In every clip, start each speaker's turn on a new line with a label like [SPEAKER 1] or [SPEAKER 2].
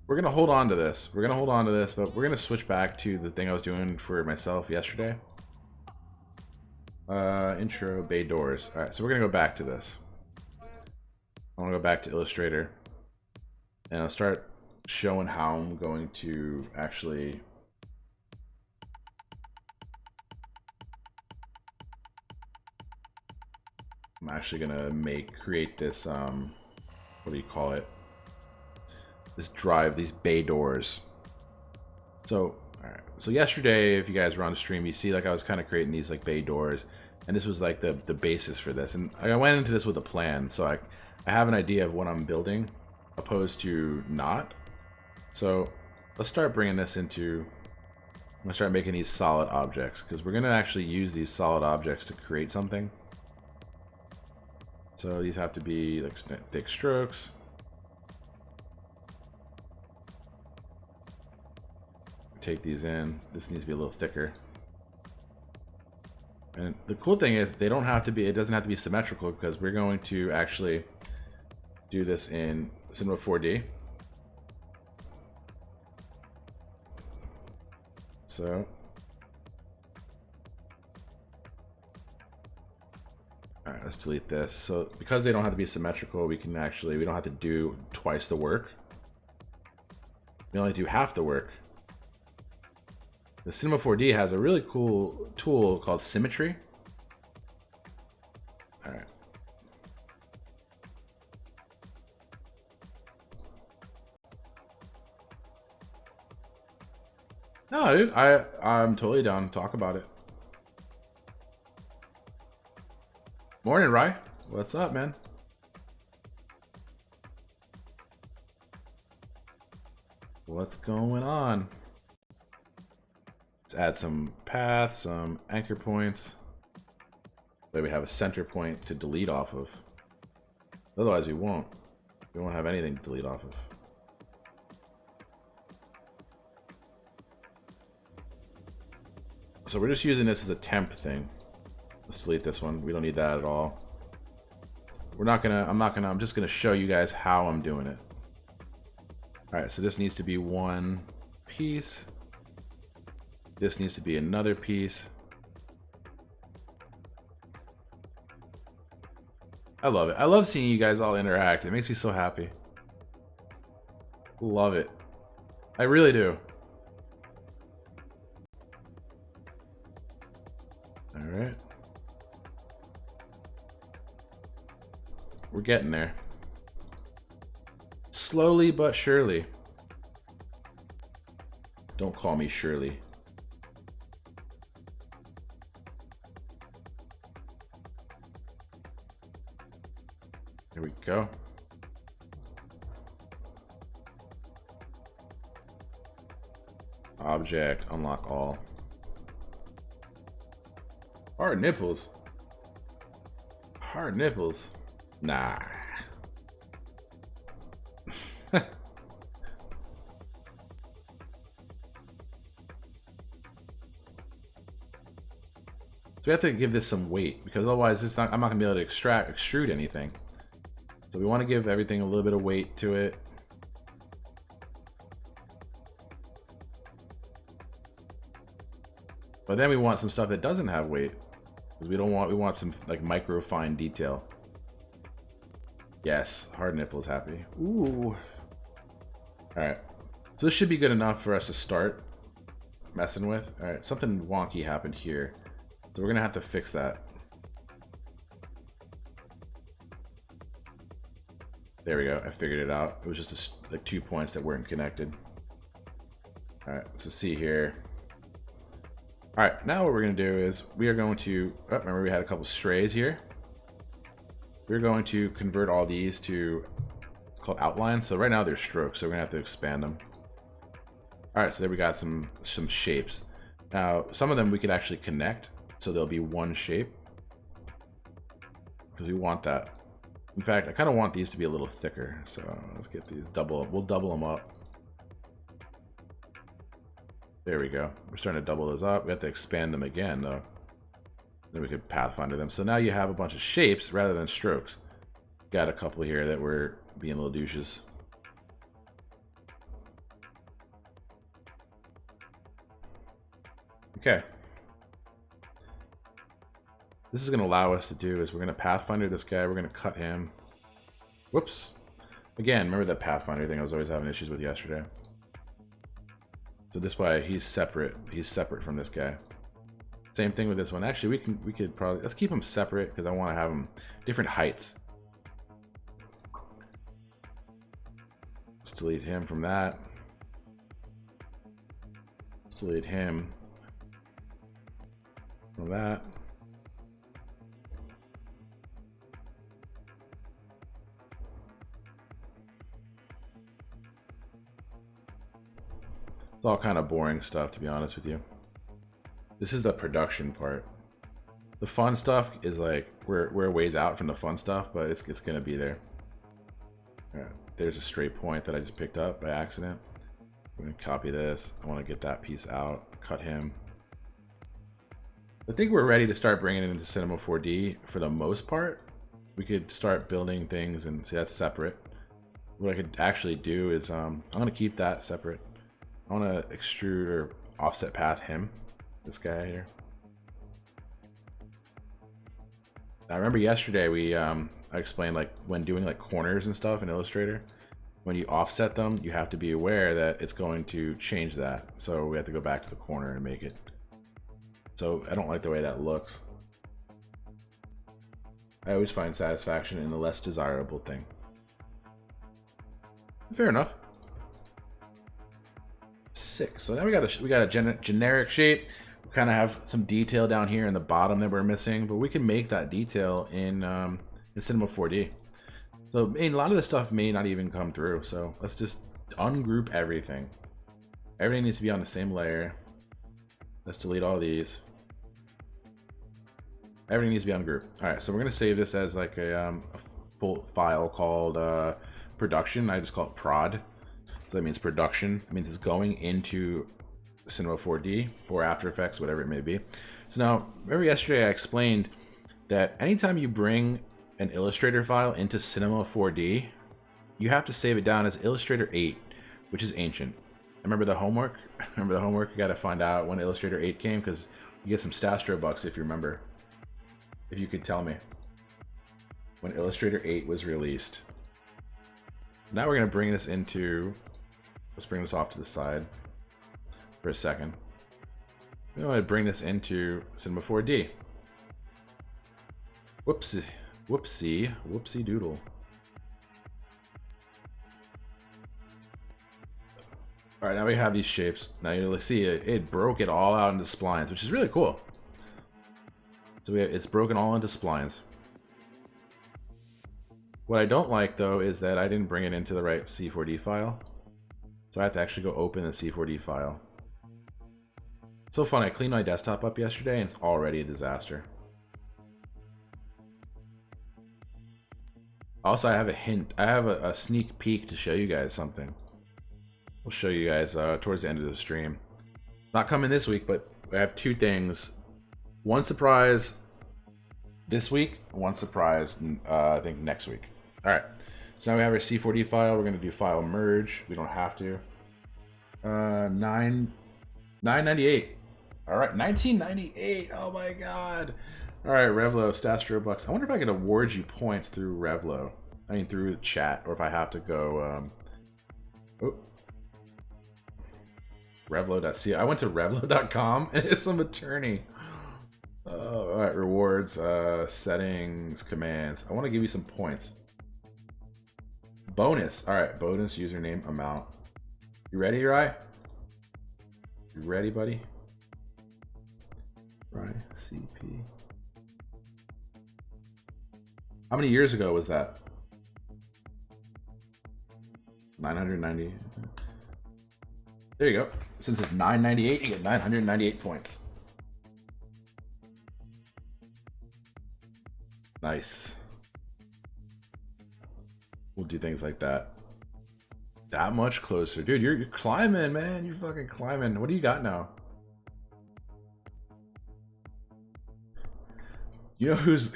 [SPEAKER 1] we're gonna hold on to this. We're gonna hold on to this, but we're gonna switch back to the thing I was doing for myself yesterday. Intro bay doors. All right, so we're gonna go back to this. I want to go back to Illustrator, and I'll start showing how I'm going to actually gonna create this what do you call it? This drive, these bay doors. So, all right. So yesterday, if you guys were on the stream, you see like I was kind of creating these like bay doors, and this was like the basis for this. And I went into this with a plan, so I have an idea of what I'm building, opposed to not. So let's start bringing this into. I'm gonna start making these solid objects because we're gonna actually use these solid objects to create something. So these have to be like thick strokes. Take these in. This needs to be a little thicker. And the cool thing is they don't have to be, it doesn't have to be symmetrical because we're going to actually do this in Cinema 4D. So alright, let's delete this. So because they don't have to be symmetrical, we don't have to do twice the work. We only do half the work. The Cinema 4D has a really cool tool called symmetry. All right. No, dude, I'm totally down to talk about it. Morning, Rye. What's up, man? What's going on? Let's add some paths, some anchor points. That we have a center point to delete off of. Otherwise we won't. We won't have anything to delete off of. So we're just using this as a temp thing. Let's delete this one. We don't need that at all. I'm just gonna show you guys how I'm doing it. Alright, so this needs to be one piece. This needs to be another piece. I love it. I love seeing you guys all interact. It makes me so happy. Love it. I really do. All right. We're getting there. Slowly but surely. Don't call me Shirley. There we go. Object, unlock all. Hard nipples. Hard nipples. Nah. So we have to give this some weight because otherwise I'm not gonna be able to extrude anything. So we want to give everything a little bit of weight to it. But then we want some stuff that doesn't have weight. Because we want some like micro fine detail. Yes, hard nipples happy. Ooh. Alright. So this should be good enough for us to start messing with. Alright, something wonky happened here. So we're gonna have to fix that. There we go. I figured it out. It was just like 2 points that weren't connected. All right, so see here. All right, now what we're going to do is we are going to, oh, remember we had a couple strays here. We're going to convert all these to, it's called outlines. So right now they're strokes, so we're going to have to expand them. All right, so there we got some shapes. Now, some of them we could actually connect, so there'll be one shape. Because we want that. In fact, I kind of want these to be a little thicker, so let's get these we'll double them up. There we go. We're starting to double those up. We have to expand them again, though. Then we could pathfinder them. So now you have a bunch of shapes rather than strokes. Got a couple here that were being little douches. Okay. This is going to allow us to do is we're going to Pathfinder this guy. We're going to cut him. Whoops. Again, remember that Pathfinder thing I was always having issues with yesterday. So this way he's separate. He's separate from this guy. Same thing with this one. Actually, we could probably let's keep them separate because I want to have them different heights. Let's delete him from that. Let's delete him from that. It's all kind of boring stuff, to be honest with you. This is the production part. The fun stuff is like we're ways out from the fun stuff, but it's gonna be there. All right, there's a straight point that I just picked up by accident. I'm gonna copy this. I want to get that piece out. Cut him. I think we're ready to start bringing it into Cinema 4D for the most part. We could start building things and see that's separate. What I could actually do is I'm gonna keep that separate. I want to extrude or offset path him, this guy here. I remember yesterday we I explained like when doing like corners and stuff in Illustrator, when you offset them, you have to be aware that it's going to change that. So we have to go back to the corner and make it. So I don't like the way that looks. I always find satisfaction in the less desirable thing. Fair enough. 6. So now we got a generic shape. We kind of have some detail down here in the bottom that we're missing, but we can make that detail in Cinema 4D. So a lot of this stuff may not even come through. So let's just ungroup everything. Everything needs to be on the same layer. Let's delete all these. Everything needs to be ungrouped. All right, so we're gonna save this as like a full file called production. I just call it prod. So that means production. It means it's going into Cinema 4D or After Effects, whatever it may be. So now, remember yesterday I explained that anytime you bring an Illustrator file into Cinema 4D, you have to save it down as Illustrator 8, which is ancient. Remember the homework? Remember the homework? You got to find out when Illustrator 8 came because you get some Stastro bucks if you remember. If you could tell me when Illustrator 8 was released. Now we're going to bring this into... Let's bring this off to the side for a second. I'm going to bring this into Cinema 4D. Whoopsie, whoopsie, whoopsie doodle. All right, now we have these shapes. Now you'll see it broke it all out into splines, which is really cool. So it's broken all into splines. What I don't like though is that I didn't bring it into the right C4D file. So I have to actually go open the C4D file. It's so fun, I cleaned my desktop up yesterday and it's already a disaster. Also, I have a hint. I have a sneak peek to show you guys something. We'll show you guys towards the end of the stream. Not coming this week, but I have 2 things. One surprise this week, one surprise I think next week. All right, so now we have our C4D file. We're gonna do file merge. We don't have to. 998. All right, 1998. Oh my God. All right, Revlo, Stastro bucks. I wonder if I could award you points through Revlo. I mean, through the chat, or if I have to go. Revlo.co. I went to Revlo.com and it's some attorney. All right, rewards, settings, commands. I want to give you some points. Bonus. All right, bonus username amount. You ready, Rai? You ready, buddy? Rai CP. How many years ago was that? 990. There you go. Since it's 998, you get 998 points. Nice. We'll do things like that. That much closer. Dude, you're climbing, man. You're fucking climbing. What do you got now? You know who's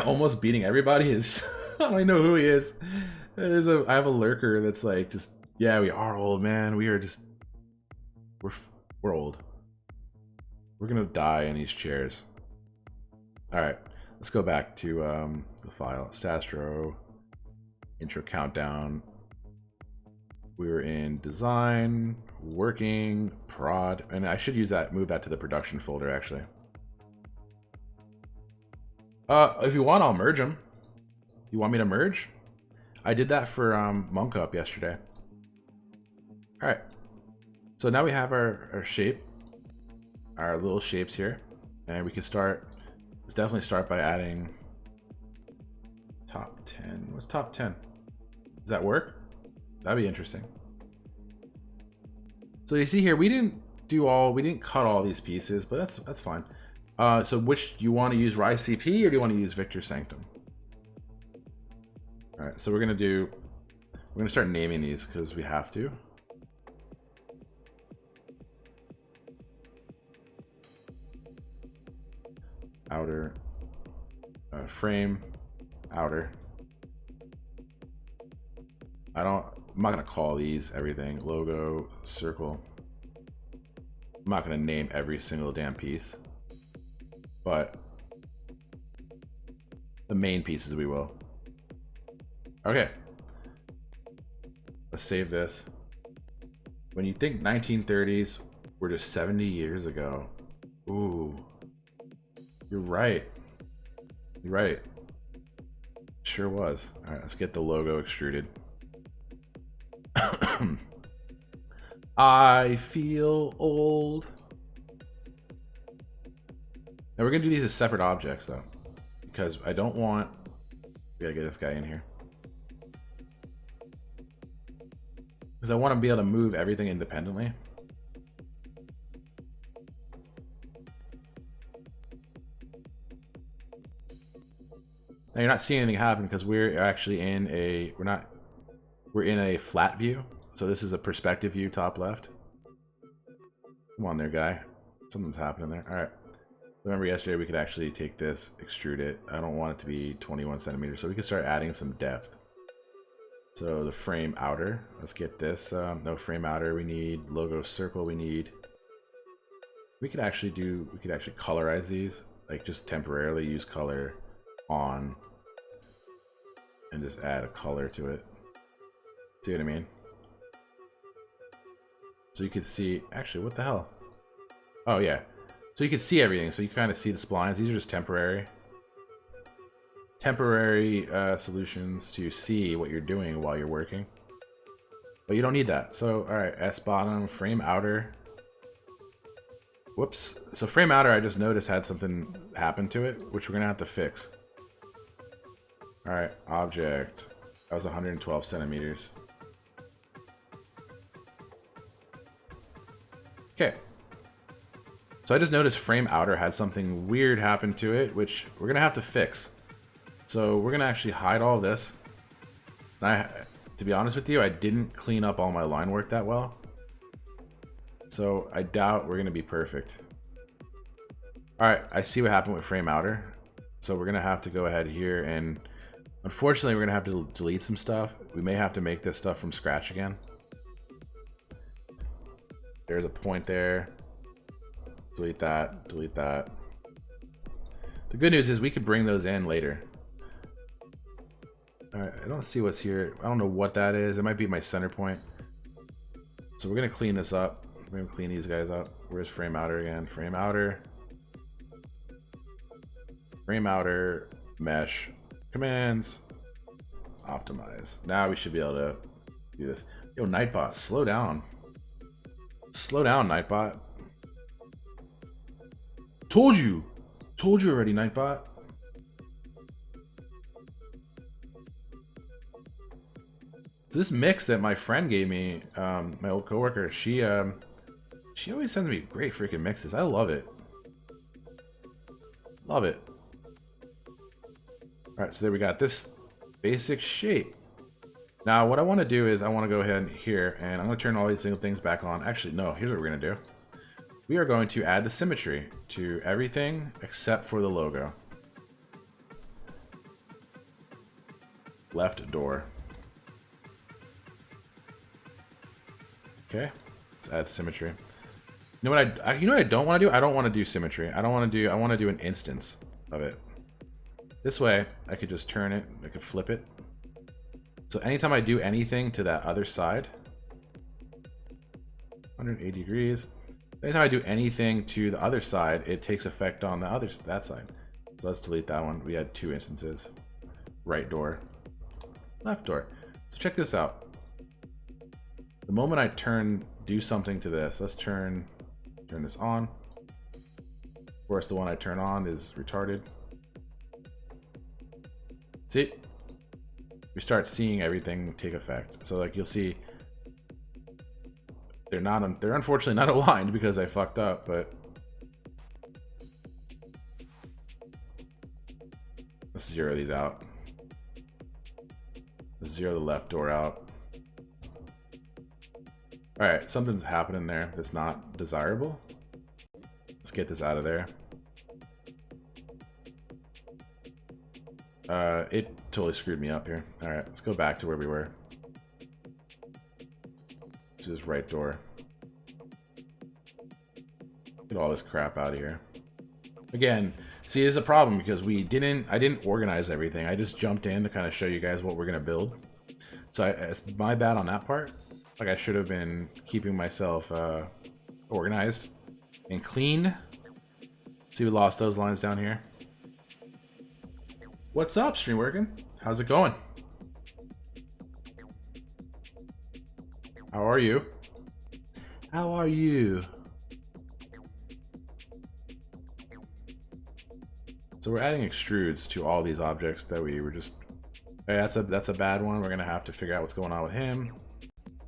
[SPEAKER 1] almost beating everybody is I don't know who he is. I have a lurker that's like just, yeah, we are old, man. We are just we're old. We're gonna die in these chairs. All right, let's go back to the file. Stastro intro countdown. We were in design, working, prod, and I should use that, move that to the production folder actually. If you want, I'll merge them. You want me to merge? I did that for Monk Up yesterday. All right. So now we have our shape, our little shapes here, and we can start. Let's definitely start by adding top 10. What's top 10? Does that work? That'd be interesting. So you see here, we didn't cut all these pieces, but that's fine. So which you want to use, Rise CP, or do you want to use Victor Sanctum? All right, so we're gonna start naming these because we have to. Outer frame, outer. I'm not gonna call these everything. Logo, circle. I'm not gonna name every single damn piece, but the main pieces we will. Okay, let's save this. When you think 1930s, we're just 70 years ago. Ooh, you're right. You're right. Sure was. All right, let's get the logo extruded. I feel old. Now we're gonna do these as separate objects though, because I don't want. We gotta get this guy in here. Because I want to be able to move everything independently. Now you're not seeing anything happen because we're actually in a we're in a flat view. So this is a perspective view, top left. Come on there, guy. Something's happening there. All right. Remember yesterday we could actually take this, extrude it. I don't want it to be 21 centimeters, so we can start adding some depth. So the frame outer, let's get this. No frame outer, we need logo circle, we could actually colorize these, like just temporarily use color on and just add a color to it. See what I mean? So you can see, actually, what the hell? Oh yeah, so you can see everything, so you kind of see the splines. These are just temporary solutions to see what you're doing while you're working, but you don't need that. So all right, S bottom, frame outer. Whoops. So frame outer, I just noticed had something happen to it, which we're gonna have to fix. All right, object, that was 112 centimeters. Okay, so I just noticed frame outer had something weird happen to it, which we're gonna have to fix. So we're gonna actually hide all this. And to be honest with you, I didn't clean up all my line work that well, so I doubt we're gonna be perfect. All right, I see what happened with frame outer. So we're gonna have to go ahead here, and unfortunately we're gonna have to delete some stuff. We may have to make this stuff from scratch again. There's a point there. Delete that, delete that. The good news is we could bring those in later. All right, I don't see what's here. I don't know what that is. It might be my center point. So we're gonna clean this up. We're gonna clean these guys up. Where's frame outer again? Frame outer. Frame outer, mesh, commands, optimize. Now we should be able to do this. Yo, Nightbot, slow down. Slow down, Nightbot. Told you already, Nightbot. So this mix that my friend gave me, my old coworker, she always sends me great freaking mixes. I love it. Love it. All right, so there we got this basic shape. Now what I want to do is I want to go ahead here and I'm going to turn all these single things back on. Actually, no, here's what we're going to do. We are going to add the symmetry to everything except for the logo. Left door. Okay, let's add symmetry. You know what you know what I don't want to do? I don't want to do symmetry. I want to do an instance of it. This way, I could just turn it, I could flip it. So anytime I do anything to that other side, 180 degrees. Anytime I do anything to the other side, it takes effect on that side. So let's delete that one. We had 2 instances. Right door, left door. So check this out. The moment I do something to this, let's turn this on. Of course, the one I turn on is retarded. See? We start seeing everything take effect. So like you'll see, they're unfortunately not aligned because I fucked up, but let's zero these out. Let's zero the left door out. All right, something's happening there that's not desirable. Let's get this out of there. It totally screwed me up here. All right, let's go back to where we were. This is right door. Get all this crap out of here. Again, see, it's a problem because I didn't organize everything. I just jumped in to kind of show you guys what we're gonna build. So it's my bad on that part. Like I should have been keeping myself organized and clean. See, we lost those lines down here. What's up, stream working? How's it going? How are you? How are you? So we're adding extrudes to all these objects that we were just... Hey, that's a bad one. We're gonna have to figure out what's going on with him.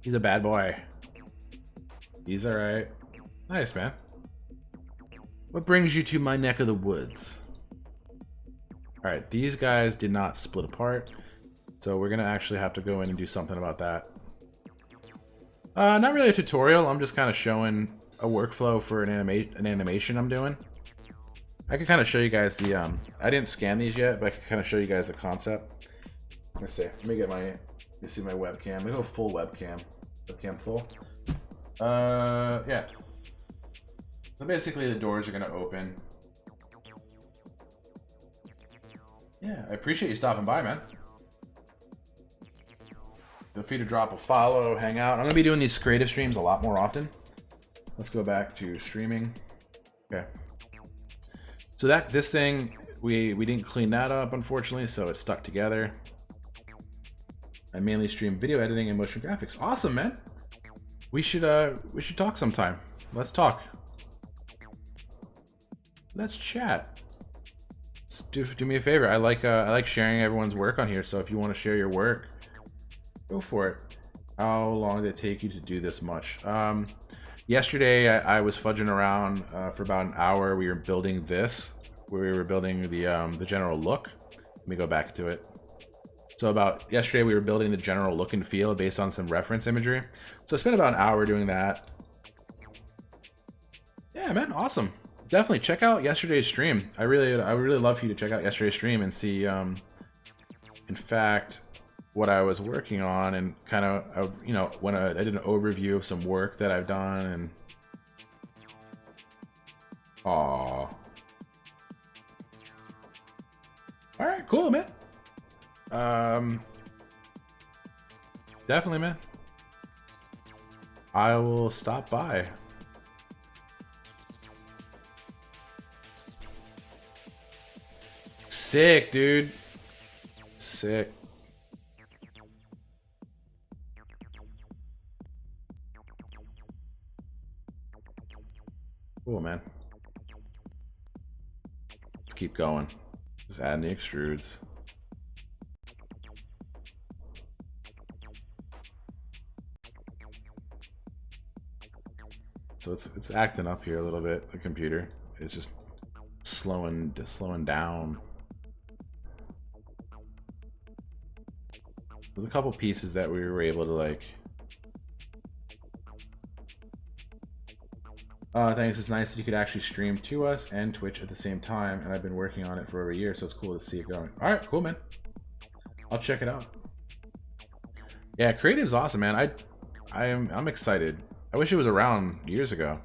[SPEAKER 1] He's a bad boy. He's alright. Nice, man. What brings you to my neck of the woods? Alright, these guys did not split apart. So we're gonna actually have to go in and do something about that. Not really a tutorial. I'm just kind of showing a workflow for an animation I'm doing. I can kind of show you guys the, I didn't scan these yet, but I can kind of show you guys the concept. Let's see. Let me get you see my webcam. We have a full webcam. Webcam full. Yeah. So basically the doors are going to open. Yeah, I appreciate you stopping by, man. Feel free to drop a follow, hang out. I'm going to be doing these creative streams a lot more often. Let's go back to streaming. Okay. So this thing, we didn't clean that up, unfortunately, so it's stuck together. I mainly stream video editing and motion graphics. Awesome, man. We should talk sometime. Let's talk. Let's chat. Do me a favor. I like sharing everyone's work on here. So if you want to share your work, go for it. How long did it take you to do this much? Yesterday I was fudging around for about an hour. We were building this. We were building the general look. Let me go back to it. So yesterday we were building the general look and feel based on some reference imagery. So I spent about an hour doing that. Yeah, man, awesome. Definitely check out yesterday's really love for you to check out yesterday's stream and see, in fact, what I was working on and kind of, you know, when I did an overview of some work that I've done and. Aww. All right, cool, man. Definitely, man. I will stop by. Sick, dude. Sick. Cool, man. Let's keep going. Just adding the extrudes. So it's acting up here a little bit. The computer is just slowing down. There's a couple pieces that we were able to like. Thanks. It's nice that you could actually stream to us and Twitch at the same time, and I've been working on it for over a year, so it's cool to see it going. All right, cool, man. I'll check it out. Yeah, creative's awesome, man. I'm excited. I wish it was around years ago.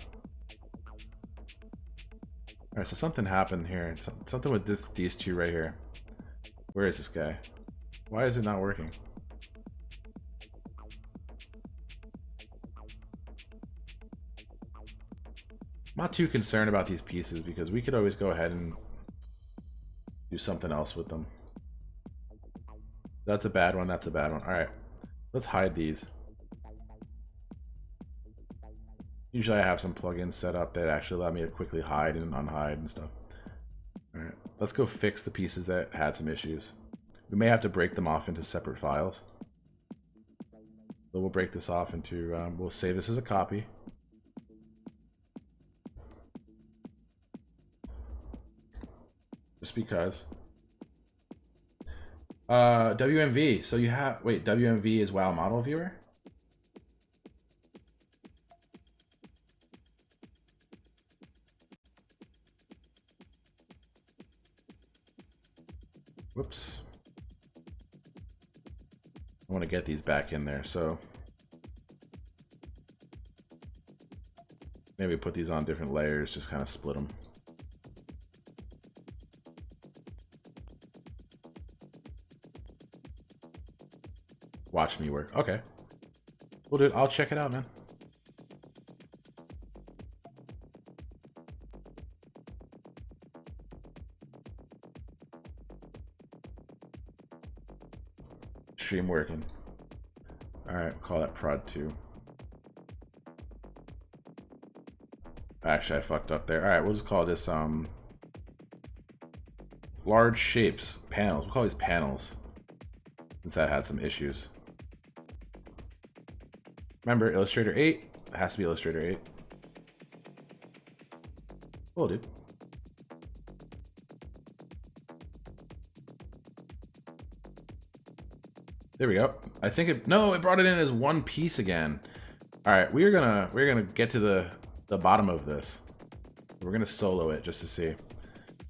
[SPEAKER 1] Alright, so something happened here. Something with these two right here. Where is this guy? Why is it not working? I'm not too concerned about these pieces because we could always go ahead and do something else with them. That's a bad one, that's a bad one. Alright, let's hide these. Usually I have some plugins set up that actually allow me to quickly hide and unhide and stuff. Alright, let's go fix the pieces that had some issues. We may have to break them off into separate files. So we'll break this off into, we'll save this as a copy. Just because. WMV, so you have, wait, WMV is WoW Model Viewer? Whoops. I want to get these back in there, so maybe put these on different layers, just kind of split them. Watch me work. Okay. Well, dude, I'll check it out, man. Stream working. Alright, we'll call that prod 2. Actually, I fucked up there. Alright, we'll just call this large shapes. Panels. We'll call these panels. Since that had some issues. Remember, Illustrator 8. It has to be Illustrator 8. Cool, dude. There we go. I think it, no, it brought it in as one piece again. All right, we're gonna get to the bottom of this. We're gonna solo it just to see.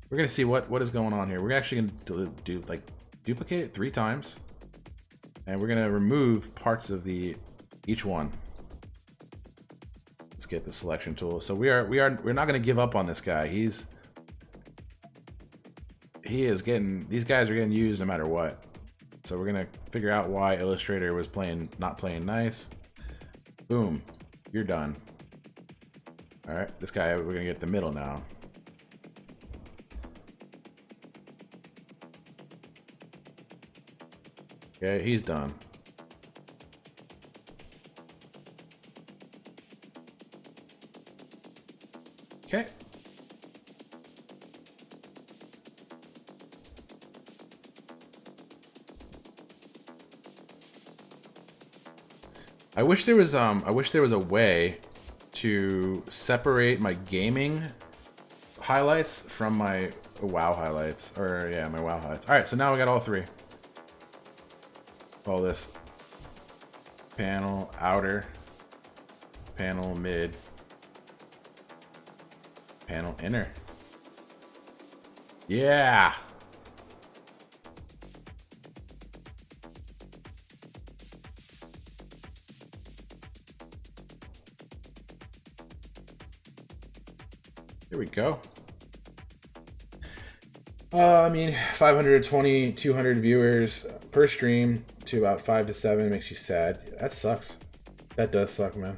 [SPEAKER 1] We're gonna see what is going on here. We're actually gonna duplicate it 3 times, and we're gonna remove parts of each one. Let's get the selection tool. So we're not gonna give up on this guy. He is getting, these guys are getting used no matter what. So we're gonna figure out why Illustrator was not playing nice. Boom, you're done. All right, this guy, we're gonna get the middle now. Okay, he's done. Okay. I wish there was a way to separate my gaming highlights from my WoW highlights, or yeah, my WoW highlights. All right, so now we got all 3. All this panel outer, panel mid, panel inner. Yeah. Here we go. I mean, 520, 200 viewers per stream to about 5 to 7 makes you sad. That sucks. That does suck, man.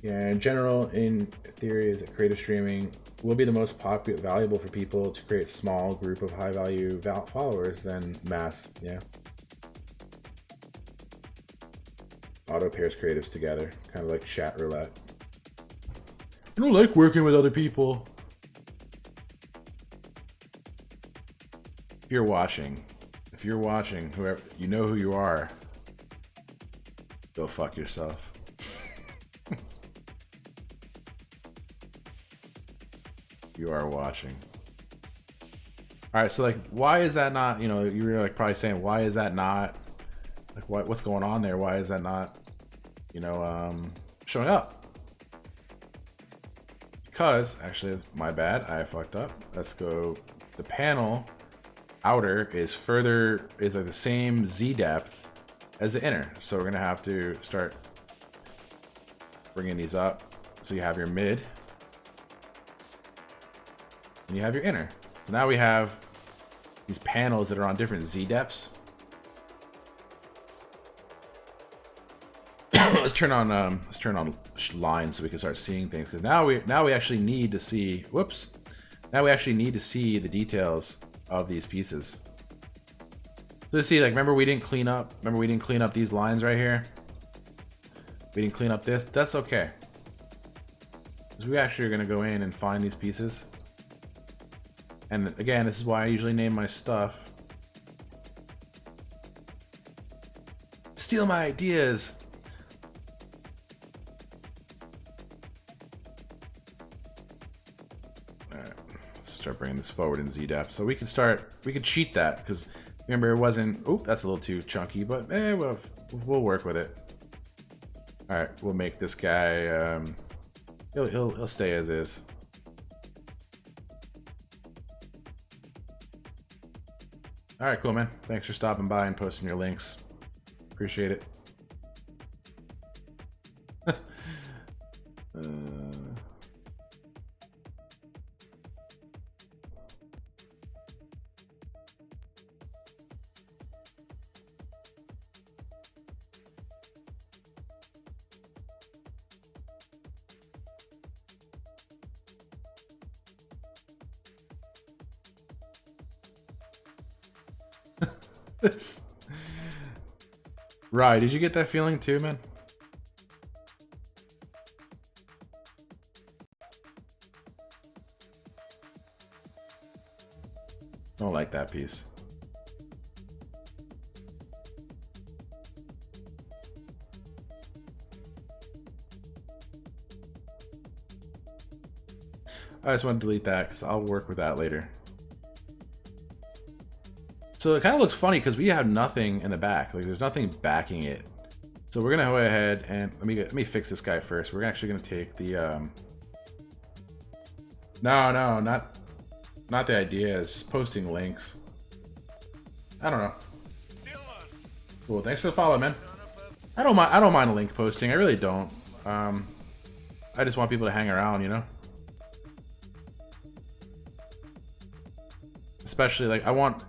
[SPEAKER 1] Yeah, in general, in theory, is that creative streaming will be the most valuable for people to create a small group of high-value followers than mass. Yeah. Auto pairs creatives together, kind of like chat roulette. I don't like working with other people. If you're watching, whoever, you know who you are. Go fuck yourself. You are watching. All right, so like, why is that not? You know, you were like probably saying, why is that not? Like, what's going on there? Why is that not? You know, showing up? Because actually, my bad. I fucked up. Let's go. The panel outer is like the same Z depth as the inner. So we're gonna have to start bringing these up. So you have your mid. and you have your inner. So now we have these panels that are on different Z depths. let's turn on lines so we can start seeing things, because now we actually need to see, whoops, now we actually need to see the details of these pieces. So to see, like, remember we didn't clean up these lines right here? We didn't clean up this. That's okay, because we actually are going to go in and find these pieces. And again, this is why I usually name my stuff. Steal my ideas. Alright, let's start bringing this forward in Z-depth. So we can cheat that, because remember it wasn't, oop, that's a little too chunky, but we'll work with it. Alright, we'll make this guy, he'll stay as is. Alright, cool, man. Thanks for stopping by and posting your links. Appreciate it. Right, did you get that feeling too, man? Don't like that piece. I just want to delete that because I'll work with that later. So it kind of looks funny because we have nothing in the back. Like, there's nothing backing it. So we're gonna go ahead and let me fix this guy first. We're actually gonna take the no, not the idea. It's just posting links. I don't know. Cool. Thanks for the follow, man. I don't mind link posting. I really don't. I just want people to hang around, you know. Especially, like, I want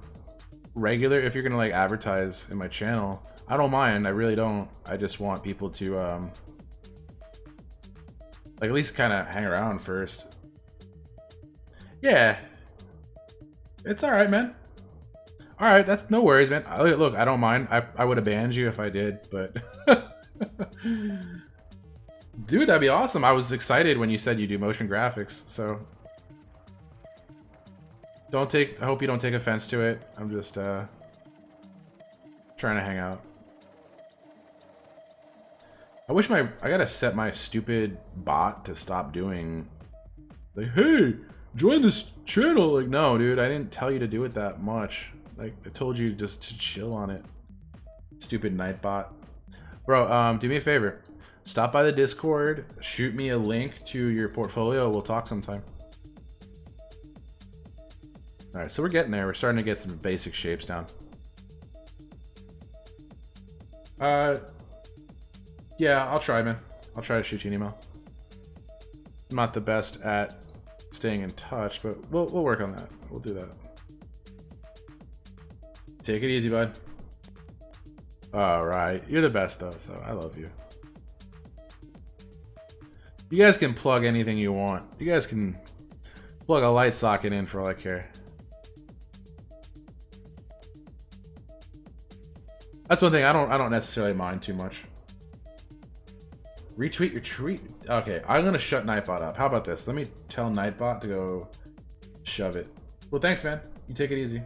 [SPEAKER 1] regular, if you're gonna like advertise in my channel, I don't mind. I really don't. I just want people to like at least kind of hang around first. Yeah, it's all right, man. All right, that's no worries, man. Look, I don't mind. I would have banned you if I did, but dude, that'd be awesome. I was excited when you said you do motion graphics, so I hope you don't take offense to it. I'm just trying to hang out. I gotta set my stupid bot to stop doing, like, hey, join this channel. Like, no, dude, I didn't tell you to do it that much. Like, I told you just to chill on it. Stupid Nightbot. Bro, do me a favor. Stop by the Discord, shoot me a link to your portfolio, we'll talk sometime. Alright, so we're getting there. We're starting to get some basic shapes down. Yeah, I'll try, man. I'll try to shoot you an email. I'm not the best at staying in touch, but we'll work on that. We'll do that. Take it easy, bud. Alright, you're the best, though, so I love you. You guys can plug anything you want. You guys can plug a light socket in for all I care. That's one thing I don't necessarily mind too much. Retweet your tweet. Okay, I'm gonna shut Nightbot up. How about this? Let me tell Nightbot to go shove it. Well, thanks, man. You take it easy.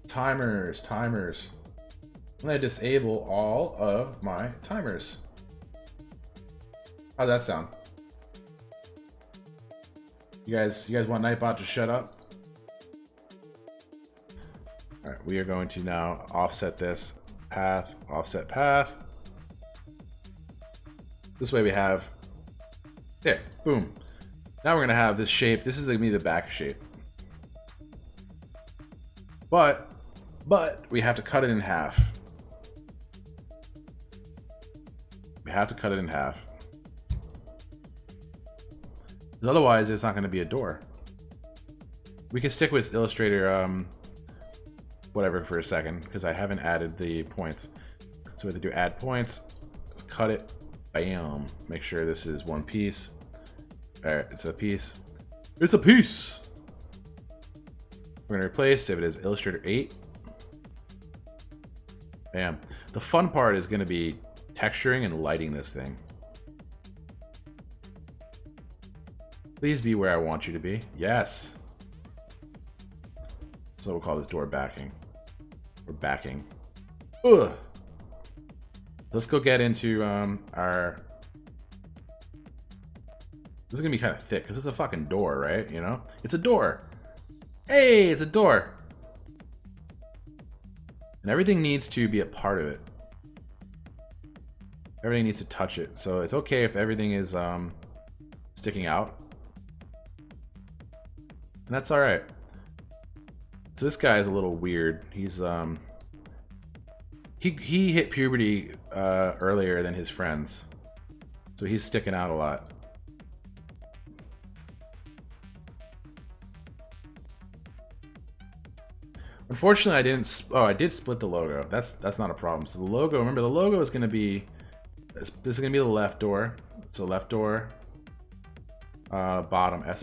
[SPEAKER 1] Timers. I'm gonna disable all of my timers. How'd that sound? You guys want Nightbot to shut up? All right, we are going to now offset this path, offset path. This way we have, there, boom. Now we're gonna have this shape. This is gonna be the back shape. But we have to cut it in half. We have to cut it in half. Otherwise, it's not going to be a door. We can stick with Illustrator, whatever, for a second, because I haven't added the points. So we have to do add points. Let's cut it. Bam. Make sure this is one piece. All right, it's a piece. It's a piece. We're gonna replace, save it as Illustrator 8. Bam. The fun part is gonna be texturing and lighting this thing. Please be where I want you to be. Yes. So we'll call this door backing. Or backing. Ugh. Let's go get into our... This is gonna be kind of thick because it's a fucking door, right? You know? It's a door. Hey, it's a door. And everything needs to be a part of it. Everything needs to touch it. So it's okay if everything is sticking out. And that's all right. So this guy is a little weird. He's he hit puberty earlier than his friends, so he's sticking out a lot. Unfortunately, I didn't. Oh, I did split the logo. That's not a problem. So the logo. Remember, the logo is going to be. This is going to be the left door. So left door. Bottom, S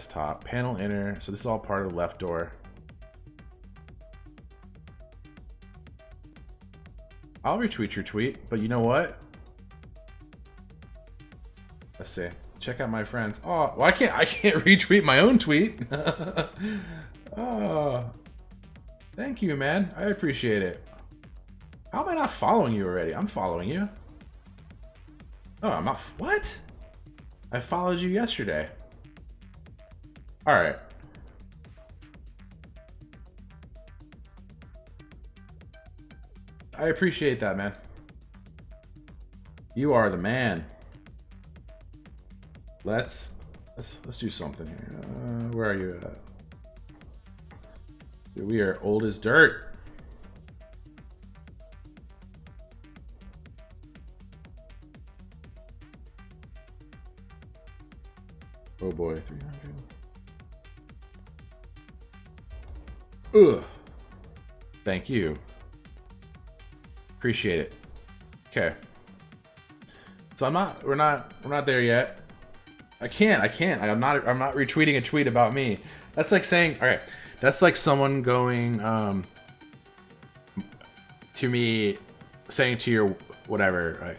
[SPEAKER 1] top, panel inner. So this is all part of the left door. I'll retweet your tweet, but you know what? Let's see. Check out my friends. Oh, well, I can't retweet my own tweet. Oh, thank you, man. I appreciate it. How am I not following you already? I'm following you. Oh, I'm not. What? I followed you yesterday. All right. I appreciate that, man. You are the man. Let's do something here. Where are you at? Dude, we are old as dirt. Oh boy, 300. Ugh. Thank you. Appreciate it. Okay. So we're not there yet. I can't. I'm not retweeting a tweet about me. That's like saying, all right, that's like someone going to me saying to your whatever, right?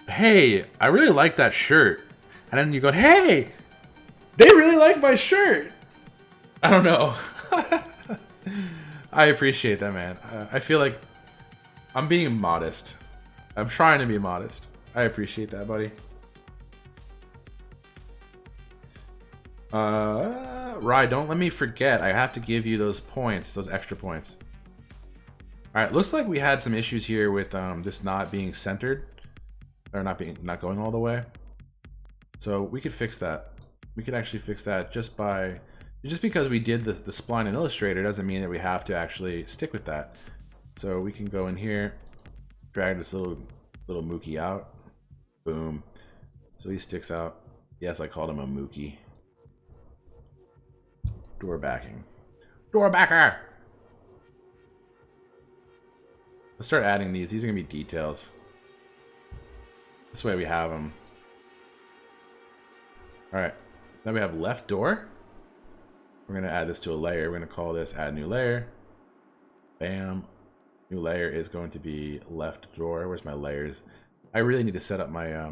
[SPEAKER 1] Hey, I really like that shirt. And then you go, hey, they really like my shirt. I don't know. I appreciate that, man. I feel like I'm being modest. I'm trying to be modest. I appreciate that, buddy. Rye, don't let me forget. I have to give you those points, those extra points. All right, looks like we had some issues here with this not being centered, or not going all the way. So we could fix that. We could actually fix that just because we did the spline in Illustrator doesn't mean that we have to actually stick with that. So we can go in here, drag this little Mookie out. Boom. So he sticks out. Yes, I called him a Mookie. Door backing. Door backer! Let's start adding these. These are going to be details. This way we have them. Alright. So now we have left door. We're going to add this to a layer. We're going to call this add new layer. Bam. New layer is going to be left door. Where's my layers? I really need to set up my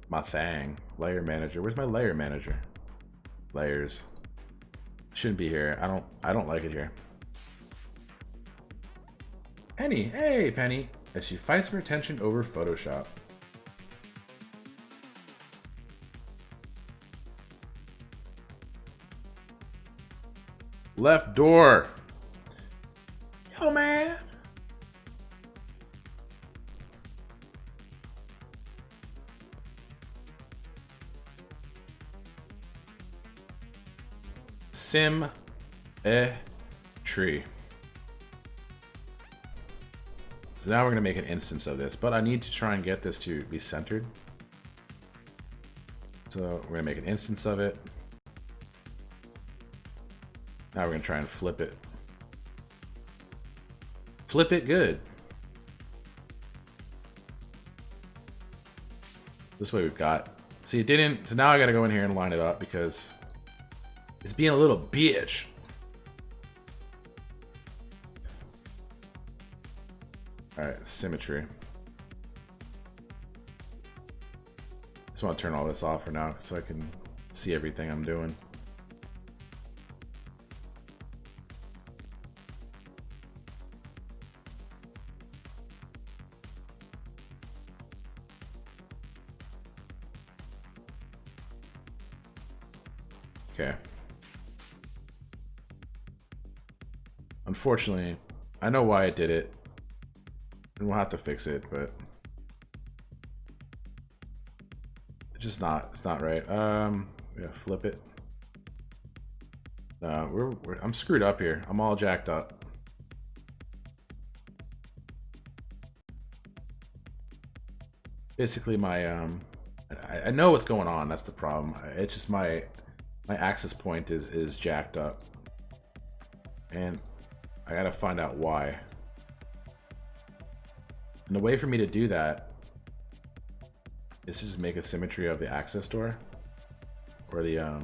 [SPEAKER 1] my thing. Layer manager. Where's my layer manager? Layers. Shouldn't be here. I don't like it here. Penny. Hey, Penny. As she fights for attention over Photoshop. Left door. Yo, man. Sim tree. So now we're going to make an instance of this, but I need to try and get this to be centered. So we're gonna make an instance of it. Now we're gonna try and flip it. Flip it good. This way we've got, see, it didn't, so now I gotta go in here and line it up because it's being a little bitch. All right, symmetry. Just want to turn all this off for now so I can see everything I'm doing. Okay. Unfortunately, I know why I did it, and we'll have to fix it, but it's just not. It's not right. Yeah, flip it. No, I'm screwed up here. I'm all jacked up. Basically, my I know what's going on. That's the problem. It's just my axis point is jacked up, and I gotta find out why. And the way for me to do that is to just make a symmetry of the access door, or the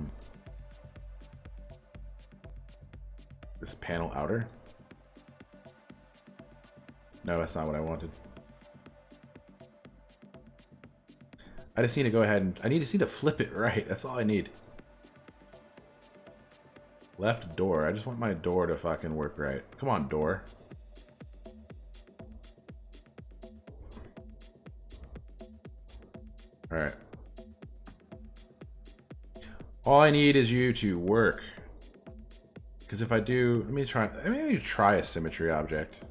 [SPEAKER 1] this panel outer. No, that's not what I wanted. I just need to go ahead and I just need to flip it right. That's all I need. Left door. I just want my door to fucking work right. Come on, door. All right. All I need is you to work. Because if I do, let me try a symmetry object.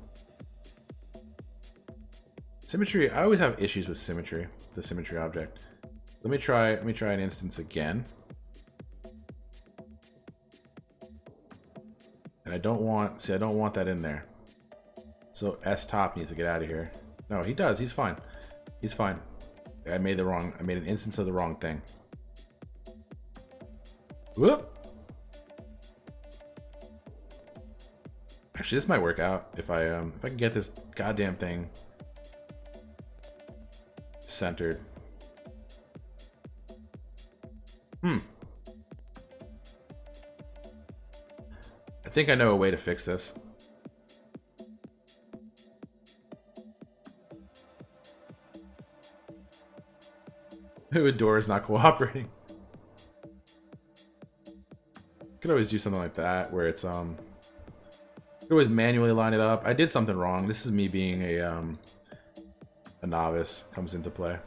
[SPEAKER 1] Symmetry. I always have issues with symmetry. The symmetry object. Let me try an instance again. And I don't want that in there. So S top needs to get out of here. No, he does. He's fine. He's fine. I made an instance of the wrong thing. Whoop. Actually, this might work out if I can get this goddamn thing centered. I think I know a way to fix this. The door is not cooperating. Could always do something like that where it's could always manually line it up. I did something wrong. This is me being a novice comes into play.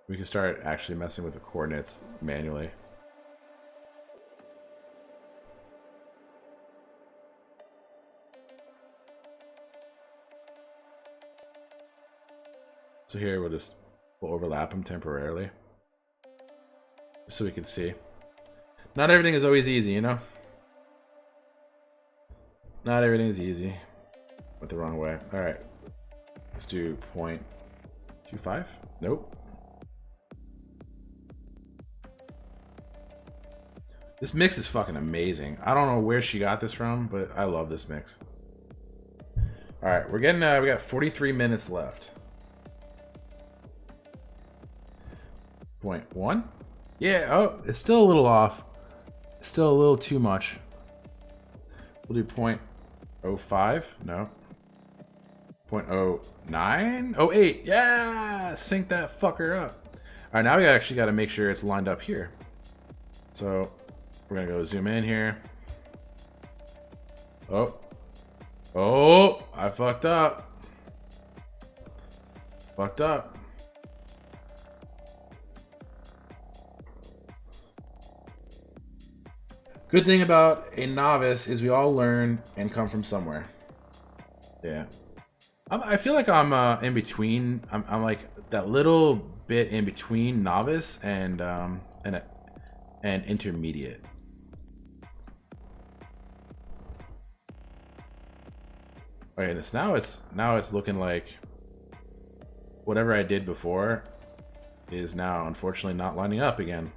[SPEAKER 1] We can start actually messing with the coordinates manually. So here we'll overlap them temporarily, so we can see. Not everything is always easy, you know? Not everything is easy. Went the wrong way. Alright. Let's do 0.25. Nope. This mix is fucking amazing. I don't know where she got this from, but I love this mix. Alright, we got 43 minutes left. 0.1? Yeah, oh, it's still a little off. It's still a little too much. We'll do 0.05. No. 0.09? 08. Yeah! Sync that fucker up. Alright, now we actually got to make sure it's lined up here. So, we're going to go zoom in here. Oh. Oh! I fucked up. Fucked up. Good thing about a novice is we all learn and come from somewhere. Yeah. I feel like I'm in between. I'm like that little bit in between novice and intermediate. Okay, now it's looking like whatever I did before is now unfortunately not lining up again.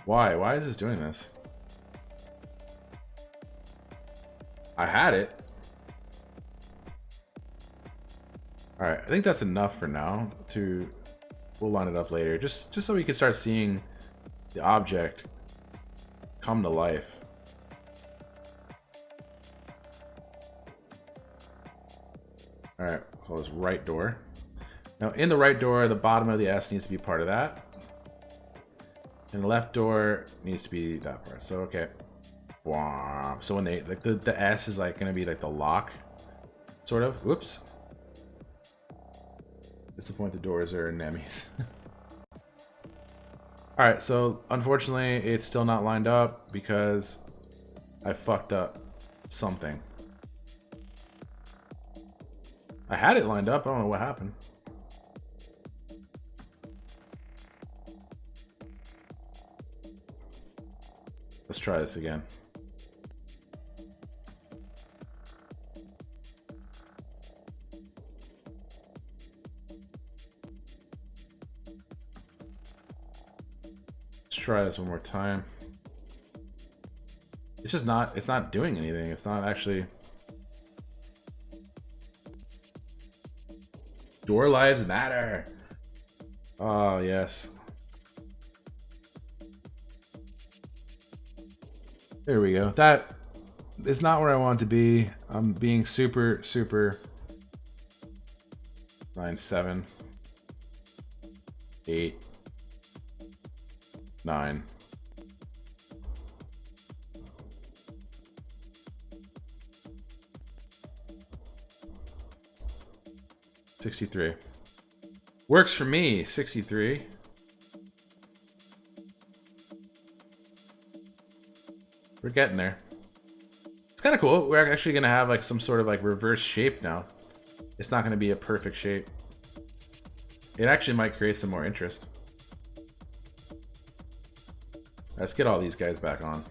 [SPEAKER 1] Why? Why is this doing this? I had it. Alright, I think that's enough for now. We'll line it up later. Just so we can start seeing the object come to life. Alright, call this right door. Now in the right door, the bottom of the S needs to be part of that. And the left door needs to be that part. So okay. So when they like the S is like gonna be like the lock, sort of. Whoops. It's the point the doors are enemies. Alright, so unfortunately it's still not lined up because I fucked up something. I had it lined up, I don't know what happened. Let's try this again. Let's try this one more time. It's just not, it's not doing anything. It's not actually. Door lives matter. Oh, yes. There we go. That is not where I want to be. I'm being super 9, 7, 8, 9. $63. Works for me. 63. We're getting there. It's kind of cool. We're actually going to have like some sort of like reverse shape now. It's not going to be a perfect shape. It actually might create some more interest. Let's get all these guys back on.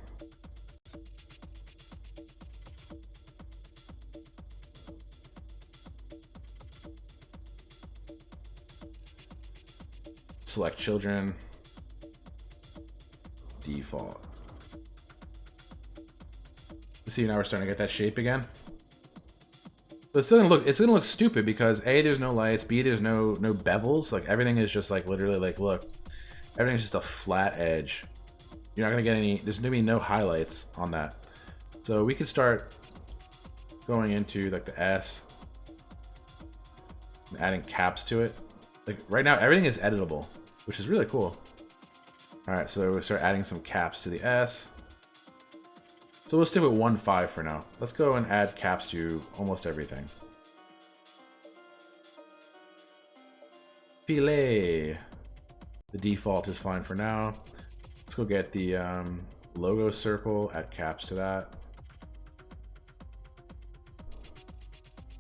[SPEAKER 1] Select children. Default. See, now we're starting to get that shape again. But it's gonna look stupid because A, there's no lights, B, there's no bevels. Like everything is just like literally like, look, everything's just a flat edge. You're not gonna get any, there's gonna be no highlights on that. So we can start going into like the S and adding caps to it. Like right now, everything is editable, which is really cool. All right, so we'll start adding some caps to the S. So we'll stick with 1.5 for now. Let's go and add caps to almost everything. Filet. The default is fine for now. Let's go get the logo circle, add caps to that.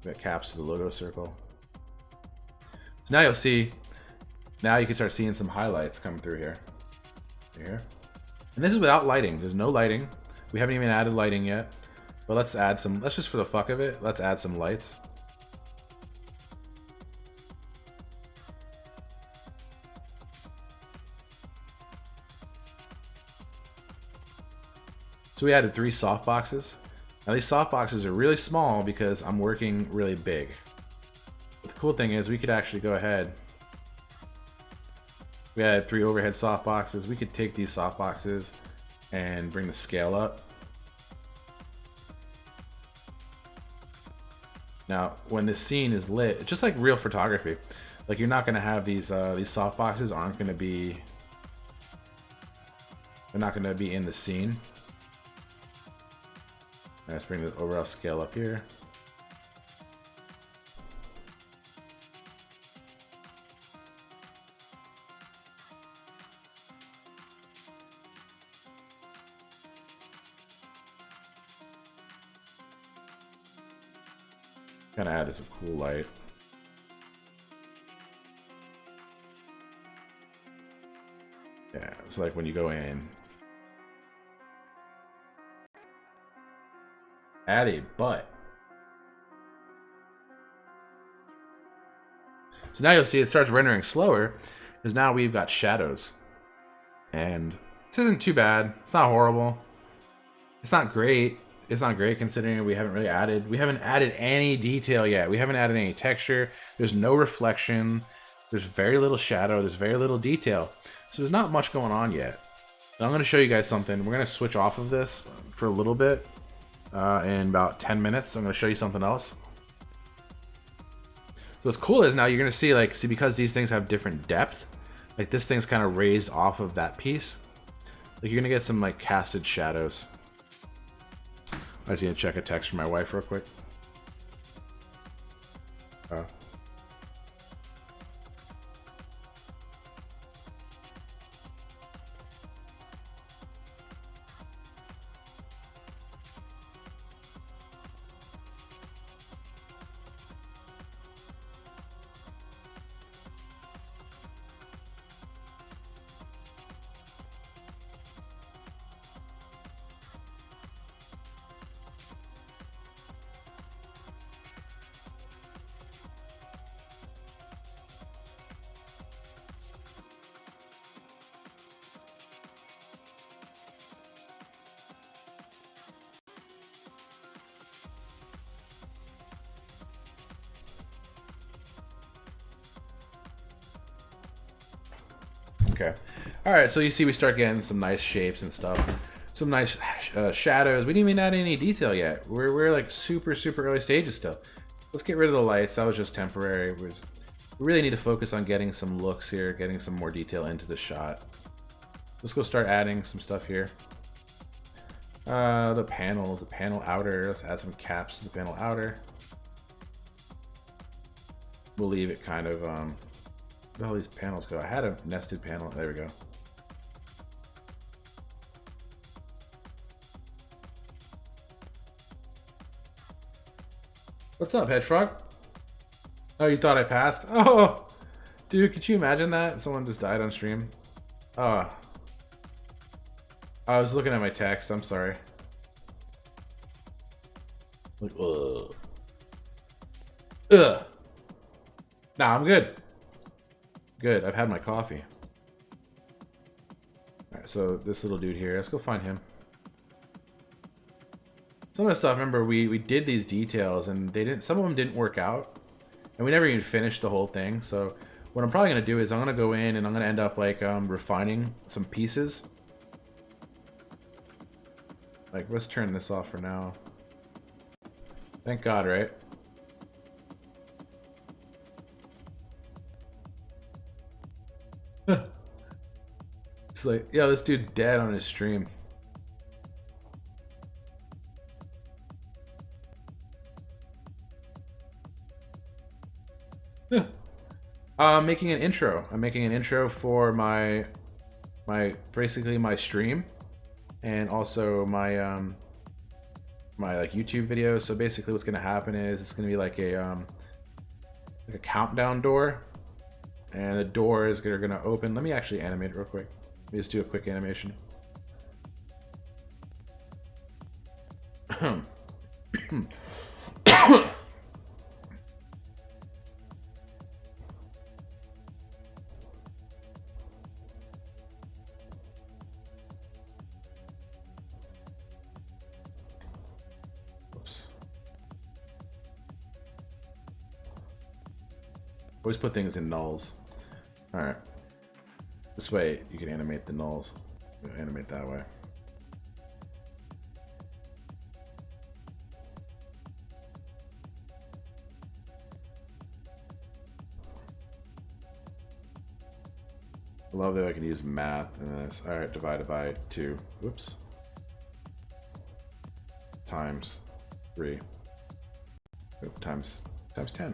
[SPEAKER 1] Get caps to the logo circle. So now you'll see, now you can start seeing some highlights come through here. Here. And this is without lighting. There's no lighting. We haven't even added lighting yet, but let's add some, let's just for the fuck of it, let's add some lights. So we added 3 softboxes. Now these softboxes are really small because I'm working really big. But the cool thing is we could actually go ahead. We added 3 overhead softboxes. We could take these softboxes and bring the scale up. Now, when this scene is lit, just like real photography, like you're not gonna have these softboxes aren't gonna be, they're not gonna be in the scene. Let's bring the overall scale up here. Gonna add as a cool light. Yeah, so like when you go in, Add a butt. So now you'll see it starts rendering slower, because now we've got shadows. And this isn't too bad. It's not horrible. It's not great. It's not great considering we haven't added any detail yet. We haven't added any texture. There's no reflection. There's very little shadow. There's very little detail. So there's not much going on yet. And I'm going to show you guys something. We're going to switch off of this for a little bit. In about 10 minutes, I'm going to show you something else. So what's cool is now you're going to see, because these things have different depth, like this thing's kind of raised off of that piece. Like you're going to get some casted shadows. I just need to check a text from my wife real quick. Okay. Alright, so you see we start getting some nice shapes and stuff. Some nice shadows. We didn't even add any detail yet. We're like super early stages still. Let's get rid of the lights. That was just temporary. We really need to focus on getting some looks here, getting some more detail into the shot. Let's go start adding some stuff here. The panel outer. Let's add some caps to the panel outer. We'll leave it kind of, where the hell these panels go? I had a nested panel. There we go. What's up, Hedgefrog? Oh, you thought I passed? Oh, dude, could you imagine that? Someone just died on stream. Oh. I was looking at my text. I'm sorry. Like, ugh. Ugh. Nah, I'm good. Good. I've had my coffee. Alright, so this little dude here. Let's go find him. Some of the stuff, remember, we did these details and they didn't. Some of them didn't work out, and we never even finished the whole thing. So what I'm probably gonna do is I'm gonna go in and I'm gonna end up like refining some pieces. Like, let's turn this off for now. Thank God, right? It's like, yeah, this dude's dead on his stream. I'm making an intro. I'm making an intro for my basically my stream, and also my my like YouTube videos. So basically, what's gonna happen is it's gonna be like a countdown door, and the doors are gonna open. Let me actually animate it real quick. Let me just do a quick animation. Always put things in nulls. Alright. This way you can animate the nulls. Animate that way. I love that I can use math in this. Alright, divided by 2. Whoops. Times 3. Oop, times 10.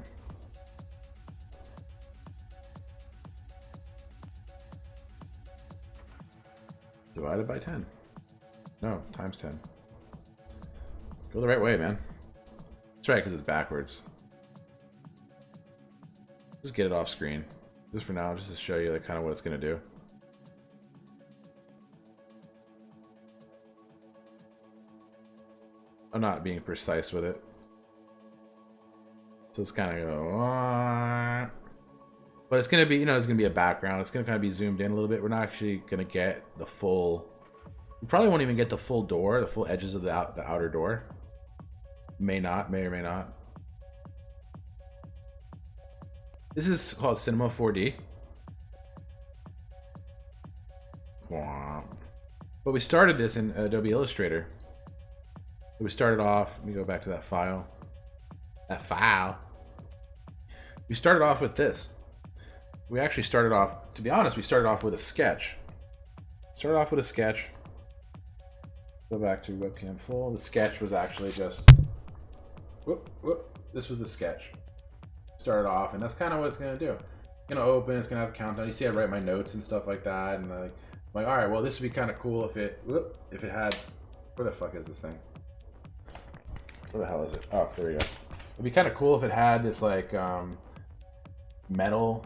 [SPEAKER 1] Divided by 10. No, times 10. Go the right way, man. That's right, because it's backwards. Just get it off screen. Just for now, just to show you like kind of what it's going to do. I'm not being precise with it. So it's kind of go, but it's gonna be, you know, it's gonna be a background. It's gonna kind of be zoomed in a little bit. We're not actually gonna get the full. We probably won't even get the full door, the full edges of the outer door. May not, may or may not. This is called Cinema 4D. But we started this in Adobe Illustrator. So we started off. Let me go back to that file. We started off with this. We actually started off, to be honest, we started off with a sketch. Go back to webcam full. The sketch was actually just, this was the sketch. Started off, and that's kind of what it's gonna do. It's gonna open, it's gonna have a countdown. You see I write my notes and stuff like that, and I'm like, all right, well, this would be kind of cool if it had, where the fuck is this thing? Where the hell is it? Oh, there we go. It'd be kind of cool if it had this like metal,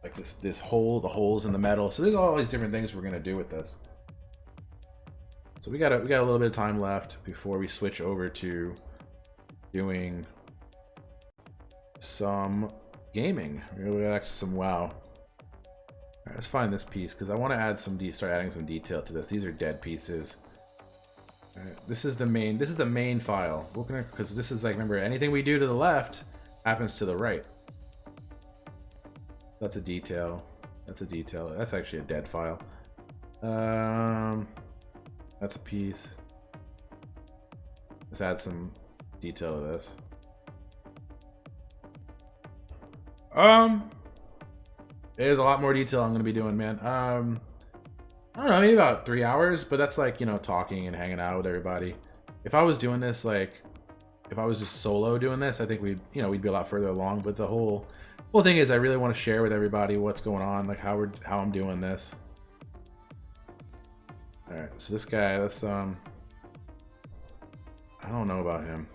[SPEAKER 1] like this hole, the holes in the metal. So there's all these different things we're gonna do with this. So we got a little bit of time left before we switch over to doing some gaming. We're gonna go back to some WoW. All right, let's find this piece because I want to add some start adding some detail to this. These are dead pieces. All right, this is the main file. We're gonna, because this is like, remember, anything we do to the left happens to the right. That's a detail. That's a detail. That's actually a dead file. That's a piece. Let's add some detail to this. There's a lot more detail I'm gonna be doing, man. I don't know, maybe about 3 hours, but that's like, you know, talking and hanging out with everybody. If I was doing this, like, if I was just solo doing this, I think we'd be a lot further along. But the whole thing is, I really want to share with everybody what's going on, like how I'm doing this. All right, so this guy, let's I don't know about him.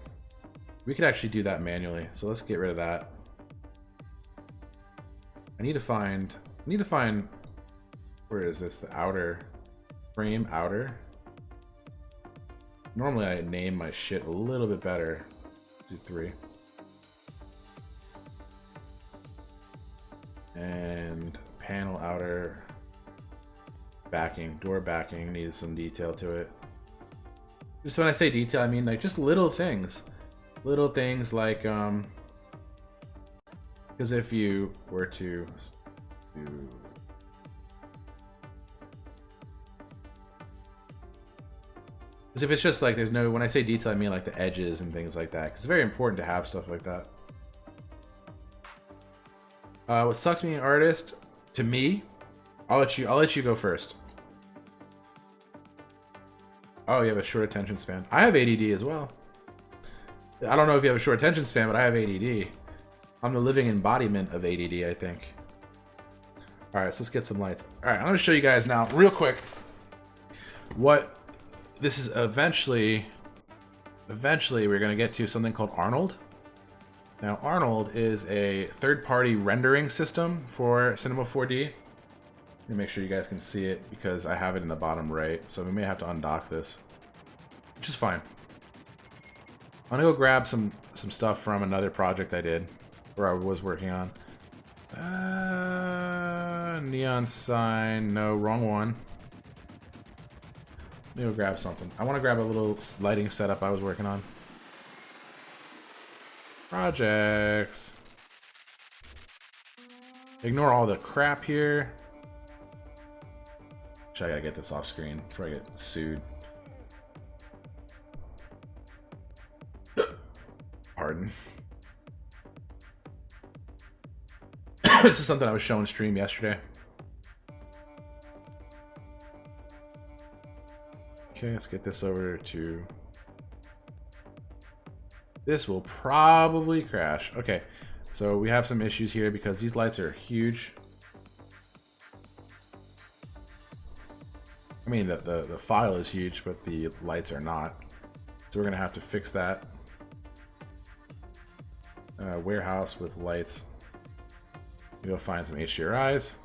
[SPEAKER 1] We could actually do that manually, so let's get rid of that. I need to find, where is this? The outer frame, outer. Normally I name my shit a little bit better. Do 3. And panel outer. Backing, door backing, needs some detail to it. Just when I say detail, I mean like just little things like because if you were to do, because if it's just like there's no, when I say detail, I mean like the edges and things like that, because it's very important to have stuff like that. What sucks being an artist, to me, I'll let you go first. Oh, you have a short attention span. I have ADD as well. I don't know if you have a short attention span, but I have ADD. I'm the living embodiment of ADD, I think. All right, so let's get some lights. All right, I'm gonna show you guys now, real quick, what this is. Eventually we're gonna get to something called Arnold. Now, Arnold is a third-party rendering system for Cinema 4D. Let me make sure you guys can see it because I have it in the bottom right, so we may have to undock this, which is fine. I'm gonna go grab some stuff from another project I did, or I was working on. Neon sign, no, wrong one. Let me go grab something. I want to grab a little lighting setup I was working on. Projects. Ignore all the crap here. Actually, I gotta get this off screen before I get sued. Pardon. This is something I was showing stream yesterday. Okay, let's get this over to... This will probably crash. Okay, so we have some issues here because these lights are huge. I mean, the file is huge, but the lights are not. So we're gonna have to fix that. Warehouse with lights. We'll find some HDRIs.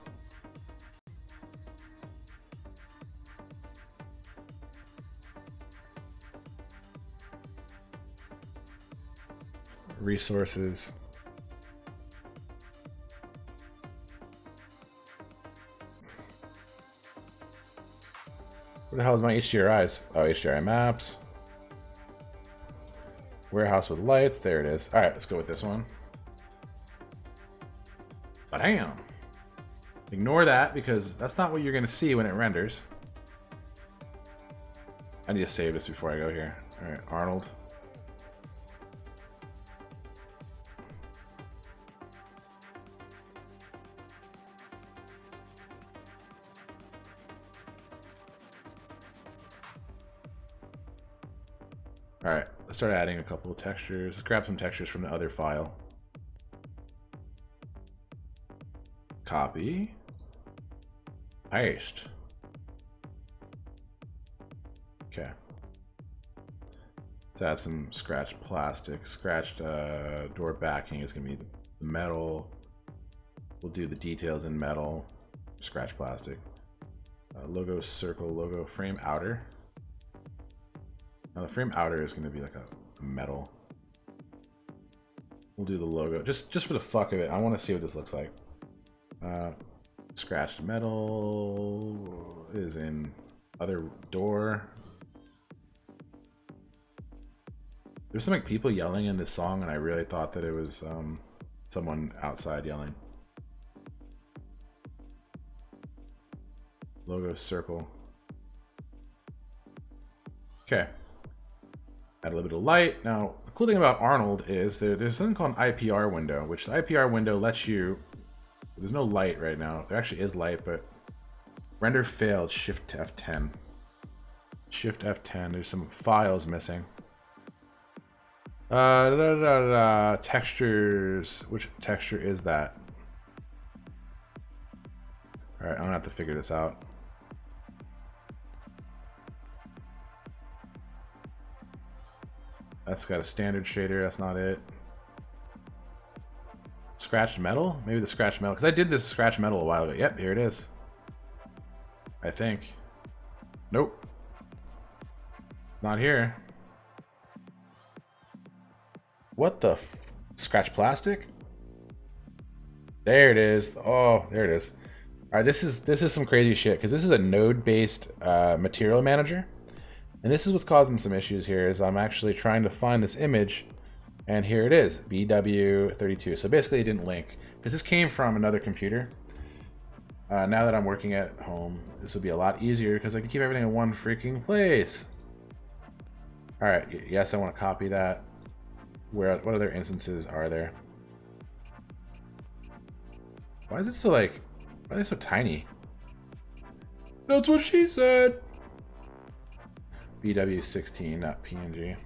[SPEAKER 1] resources. Where the hell is my HDRIs? Oh, HDRI maps. Warehouse with lights. There it is. All right, let's go with this one. Bam! Ignore that because that's not what you're going to see when it renders. I need to save this before I go here. All right, Arnold. All right, let's start adding a couple of textures. Let's grab some textures from the other file. Copy. Paste. Okay. Let's add some scratched plastic. Scratched door backing is going to be the metal. We'll do the details in metal. Scratch plastic. Logo circle, logo frame outer. Now the frame outer is going to be like a metal. We'll do the logo just for the fuck of it. I want to see what this looks like. Scratched metal is in other door. There's some like people yelling in this song, and I really thought that it was someone outside yelling. Logo circle. Okay. Add a little bit of light. Now, the cool thing about Arnold is there's something called an IPR window, which the IPR window lets you. There's no light right now. There actually is light, but render failed. Shift F10. Shift F10. There's some files missing. Textures. Which texture is that? All right, I'm gonna have to figure this out. That's got a standard shader. That's not it. Scratched metal? Maybe the scratched metal. Because I did this scratched metal a while ago. Yep, here it is. I think. Nope. Not here. What the scratch plastic? There it is. Oh, there it is. All right, this is some crazy shit because this is a node-based material manager, and this is what's causing some issues here. Is I'm actually trying to find this image, and here it is, BW32. So basically, it didn't link because this came from another computer. Now that I'm working at home, this will be a lot easier because I can keep everything in one freaking place. All right, yes, I want to copy that. What other instances are there? Why is it so like? Why are they so tiny? That's what she said. BW16, not PNG.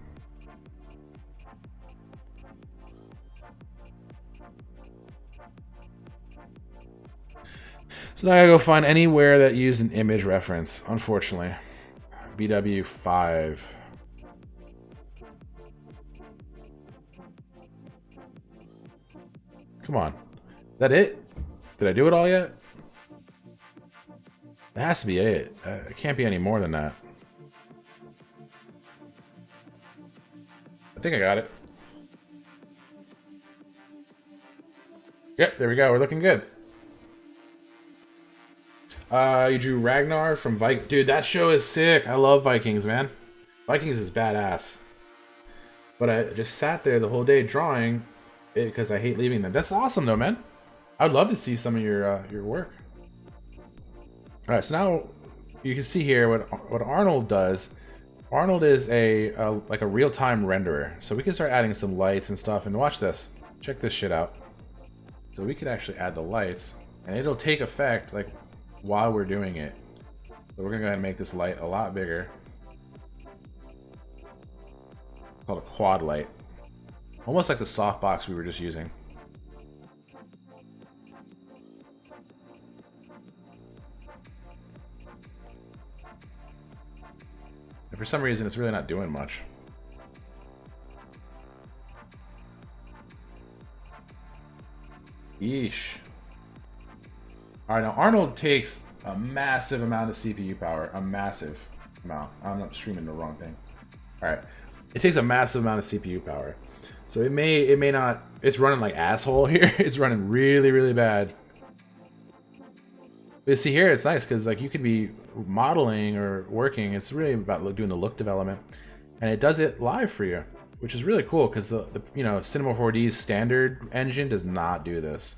[SPEAKER 1] So now I gotta go find anywhere that used an image reference, unfortunately. BW5. Come on. Is that it? Did I do it all yet? That has to be it. It can't be any more than that. I think I got it. Yep, there we go. We're looking good. You drew Ragnar from Vikings. Dude, that show is sick. I love Vikings, man. Vikings is badass. But I just sat there the whole day drawing it because I hate leaving them. That's awesome, though, man. I'd love to see some of your work. All right, so now you can see here what Arnold does. Arnold is like a real-time renderer, so we can start adding some lights and stuff. And watch this. Check this shit out. So we could actually add the lights, and it'll take effect like while we're doing it. So we're gonna go ahead and make this light a lot bigger. It's called a quad light, almost like the softbox we were just using. And for some reason, it's really not doing much. Yeesh. Alright, now Arnold takes a massive amount of CPU power. A massive amount. I'm not streaming the wrong thing. Alright. It takes a massive amount of CPU power. So it may not. It's running like asshole here. It's running really bad. But see here, it's nice because like you could be modeling or working. It's really about doing the look development, and it does it live for you, which is really cool because the you know, Cinema 4D's standard engine does not do this.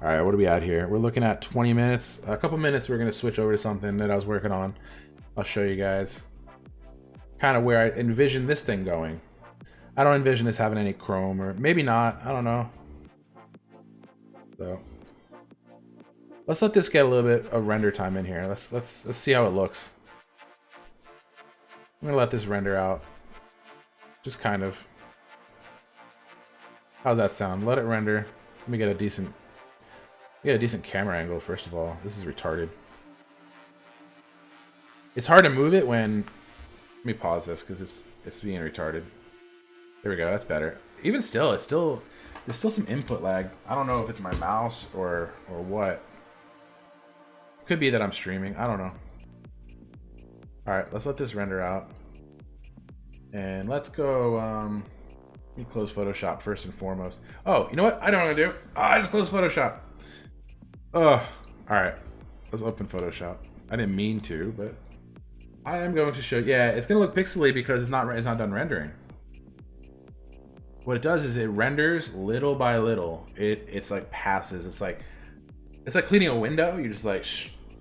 [SPEAKER 1] All right, what are we at here? We're looking at 20 minutes. A couple minutes, we're gonna switch over to something that I was working on. I'll show you guys kind of where I envision this thing going. I don't envision this having any chrome, or maybe not. I don't know. So let's let this get a little bit of render time in here. Let's see how it looks. I'm gonna let this render out. Just kind of. How's that sound? Let it render. Let me get a decent camera angle first of all. This is retarded. It's hard to move it when. Let me pause this because it's being retarded. There we go. That's better. Even still, there's still some input lag. I don't know if it's my mouse or what. Could be that I'm streaming. I don't know. All right, let's let this render out, and let's go. Let me close Photoshop first and foremost. Oh, you know what? I know what I'm gonna do. Oh, I just closed Photoshop. Oh, all right. Let's open Photoshop. I didn't mean to, but I am going to show. Yeah, it's gonna look pixely because it's not done rendering. What it does is it renders little by little. It's like passes. It's like cleaning a window. You're just like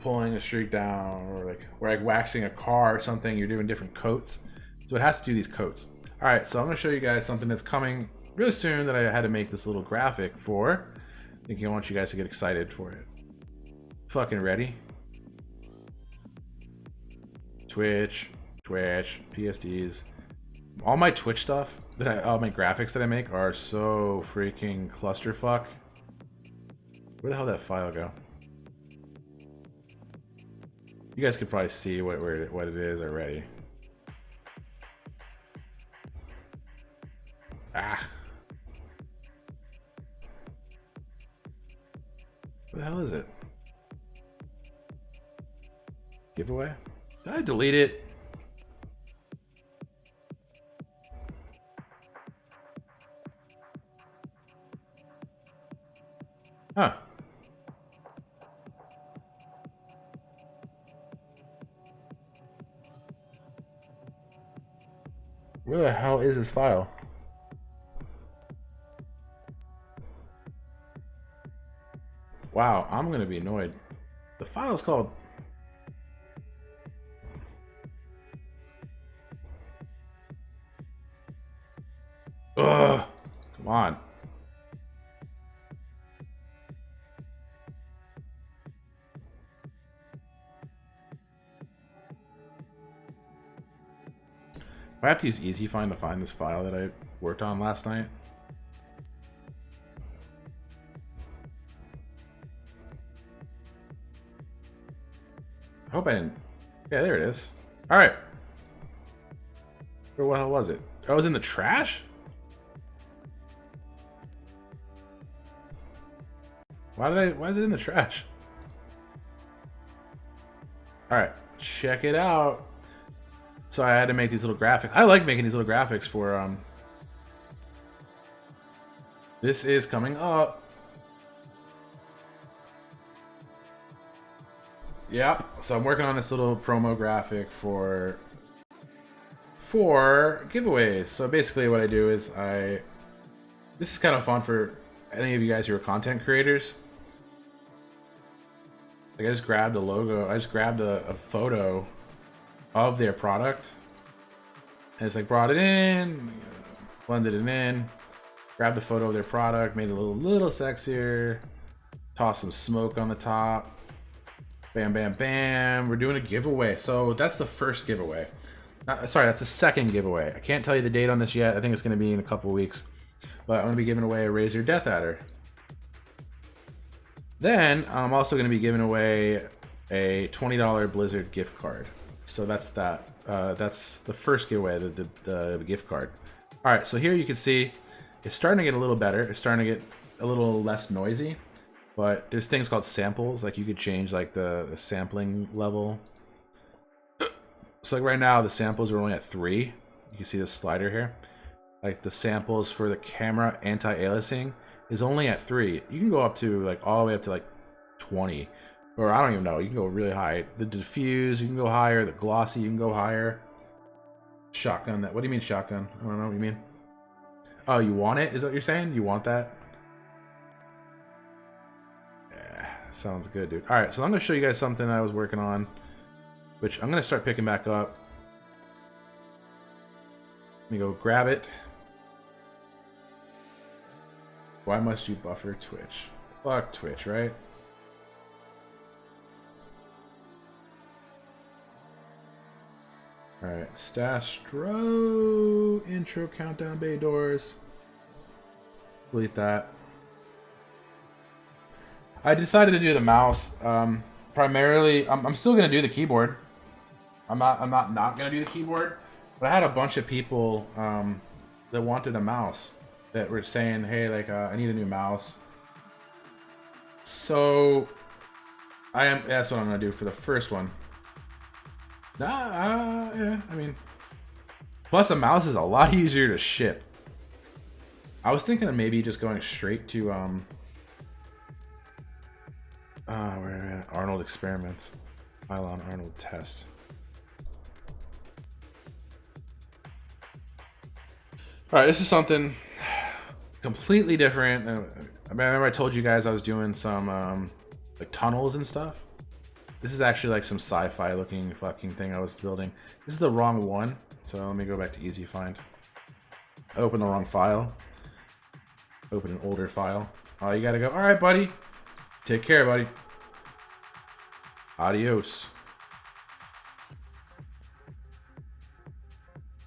[SPEAKER 1] pulling a streak down, or like waxing a car or something. You're doing different coats. So it has to do these coats. All right, so I'm gonna show you guys something that's coming really soon that I had to make this little graphic for. I think I want you guys to get excited for it. Fucking ready? Twitch, PSDs. All my Twitch stuff all my graphics that I make are so freaking clusterfuck. Where the hell did that file go? You guys could probably see what it is already. Ah. What the hell is it? Giveaway? Did I delete it? Huh. Where the hell is this file? Wow, I'm gonna be annoyed. The file is called... Ugh, come on. I have to use EasyFind to find this file that I worked on last night. I hope I didn't... Yeah, there it is. Alright. Where the hell was it? Oh, it was in the trash? Why is it in the trash? Alright, check it out. So I had to make these little graphics. I like making these little graphics for this is coming up. Yeah, so I'm working on this little promo graphic for giveaways. So basically what I do is this is kind of fun for any of you guys who are content creators. Like I just grabbed a logo, I just grabbed a photo of their product, and it's like brought it in, blended it in, grabbed a photo of their product, made it a little sexier, tossed some smoke on the top, bam bam bam. We're doing a giveaway. So that's the first giveaway. Sorry, that's the second giveaway. I can't tell you the date on this yet. I think it's going to be in a couple weeks, but I'm going to be giving away a Razer Death Adder. Then I'm also going to be giving away a $20 Blizzard gift card. So that's that. That's the first giveaway, the gift card. All right, so here you can see it's starting to get a little better. It's starting to get a little less noisy, but there's things called samples. Like you could change like the sampling level. So like right now, the samples are only at 3. You can see the slider here. Like the samples for the camera anti-aliasing is only at 3. You can go up to like all the way up to like 20. Or I don't even know. You can go really high. The diffuse, you can go higher. The glossy, you can go higher. Shotgun. What do you mean shotgun? I don't know what you mean. Oh, you want it? Is that what you're saying? You want that? Yeah, sounds good, dude. All right, so I'm going to show you guys something I was working on, which I'm going to start picking back up. Let me go grab it. Why must you buffer Twitch? Fuck Twitch, right? Alright, Stastro intro countdown bay doors. Delete that. I decided to do the mouse. Primarily, I'm still gonna do the keyboard. I'm not gonna do the keyboard. But I had a bunch of people that wanted a mouse that were saying, "Hey, like I need a new mouse." So that's what I'm gonna do for the first one. Yeah, I mean, plus a mouse is a lot easier to ship. I was thinking of maybe just going straight to where are we at? Arnold experiments, Pylon Arnold test. All right, this is something completely different. I remember I told you guys I was doing some like tunnels and stuff. This is actually like some sci-fi looking fucking thing I was building. This is the wrong one, so let me go back to easy find. Open the wrong file. Open an older file. Oh, you gotta go. All right, buddy. Take care, buddy. Adios.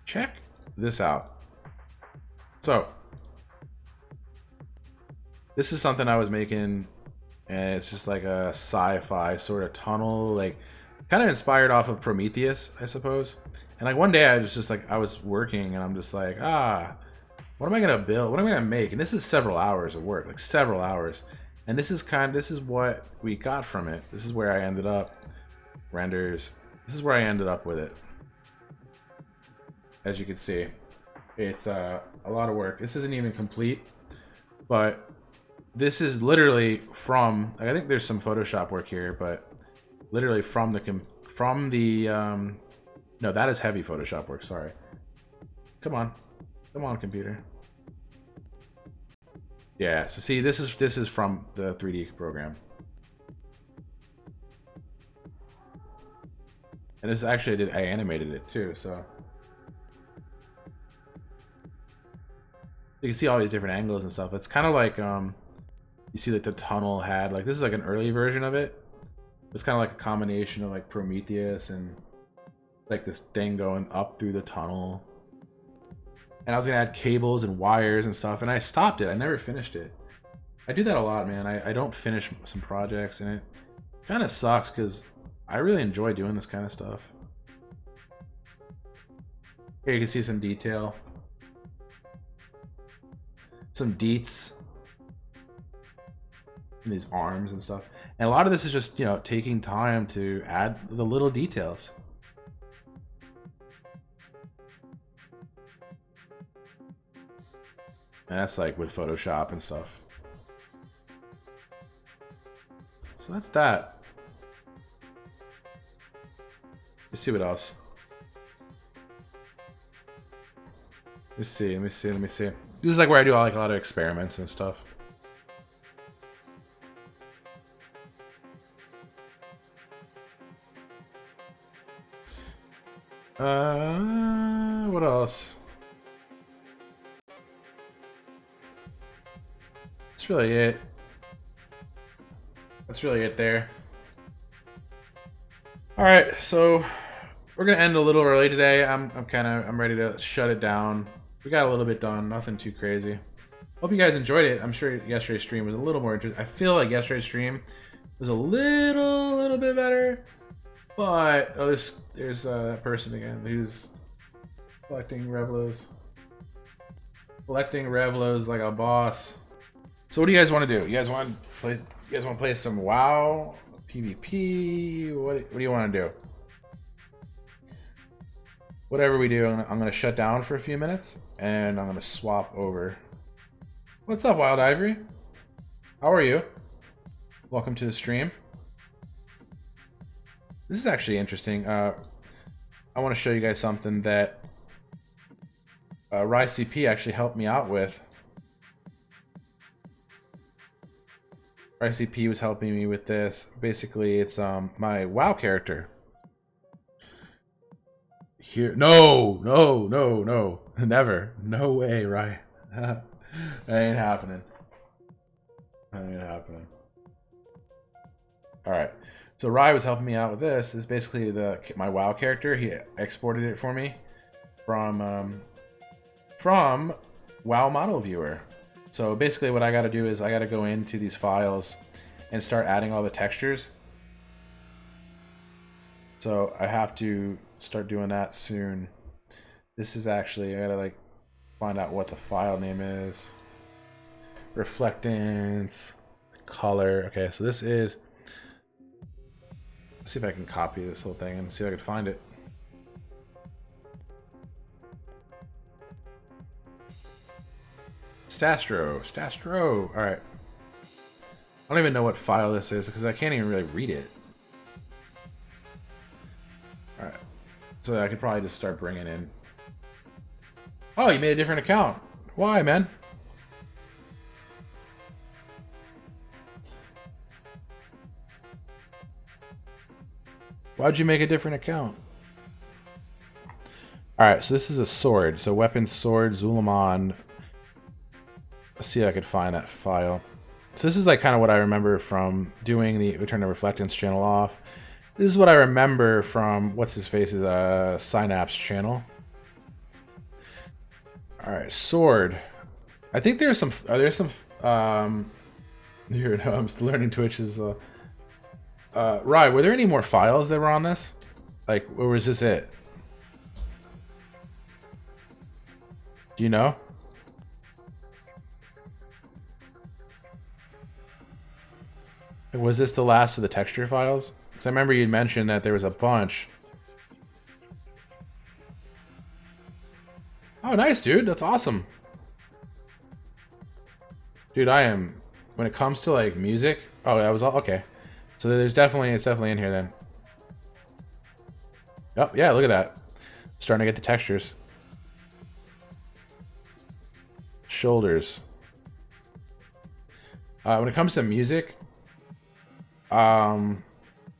[SPEAKER 1] Check this out. So, this is something I was making, and it's just like a sci-fi sort of tunnel, like kind of inspired off of Prometheus, I suppose. And like one day I was just like, I was working and I'm just like, what am I gonna build? What am I gonna make? And this is several hours of work, like several hours. And this is what we got from it. This is where I ended up. Renders. This is where I ended up with it. As you can see, it's a lot of work. This isn't even complete, but this is literally from, like, I think there's some Photoshop work here, but literally from the no, that is heavy Photoshop work, sorry. Come on, computer. Yeah, so see, this is from the 3D program. And this actually I animated it too, so you can see all these different angles and stuff. It's kind of like you see like the tunnel had, like, this is like an early version of it. It's kind of like a combination of like Prometheus and like this thing going up through the tunnel. And I was gonna add cables and wires and stuff, and I stopped it. I never finished it. I do that a lot, man. I don't finish some projects, and it kind of sucks because I really enjoy doing this kind of stuff. Here you can see some detail. Some deets in these arms and stuff. And a lot of this is just, you know, taking time to add the little details. And that's like with Photoshop and stuff. So that's that. Let's see what else. Let me see. This is like where I do like a lot of experiments and stuff. What else? That's really it. That's really it there. All right, so we're gonna end a little early today. I'm ready to shut it down. We got a little bit done, nothing too crazy. Hope you guys enjoyed it. I'm sure yesterday's stream was a little more interesting. I feel like yesterday's stream was a little bit better, but oh, there's that person again who's collecting Revlos. Collecting Revlos like a boss. So what do you guys want to do? You guys want to play some WoW, PvP? What do you want to do? whatever we do, I'm gonna shut down for a few minutes, and I'm gonna swap over. What's up, Wild Ivory? How are you? Welcome to the stream. This is actually interesting. I want to show you guys something that RyCP actually helped me out with. RyCP was helping me with this. Basically, it's my WoW character. Here, no, never, no way, Rye. That ain't happening. That ain't happening. All right. So Rye was helping me out with this. Is basically my WoW character. He exported it for me from WoW Model Viewer. So basically, what I got to do is I got to go into these files and start adding all the textures. So I have to start doing that soon. This is actually, I gotta like find out what the file name is. Reflectance, color. Okay, so this is. Let's see if I can copy this whole thing and see if I can find it. Stastro. All right. I don't even know what file this is because I can't even really read it. All right. So I could probably just start bringing in. Oh, you made a different account. Why, man? Why'd you make a different account? Alright, so this is a sword. So weapon, sword, Zulamon. Let's see if I could find that file. So this is like kind of what I remember from doing the Return to Reflectance channel off. This is what I remember from what's his face's Synapse channel. Alright, sword. I think there's some here, no, I'm still learning Twitch's Rye, were there any more files that were on this? Like, or was this it? Do you know? Was this the last of the texture files? Because I remember you mentioned that there was a bunch. Oh, nice, dude. That's awesome. Dude, I am... When it comes to, like, music... Oh, that was all... Okay. So there's definitely... It's definitely in here, then. Oh, yeah, look at that. Starting to get the textures. Shoulders. When it comes to music...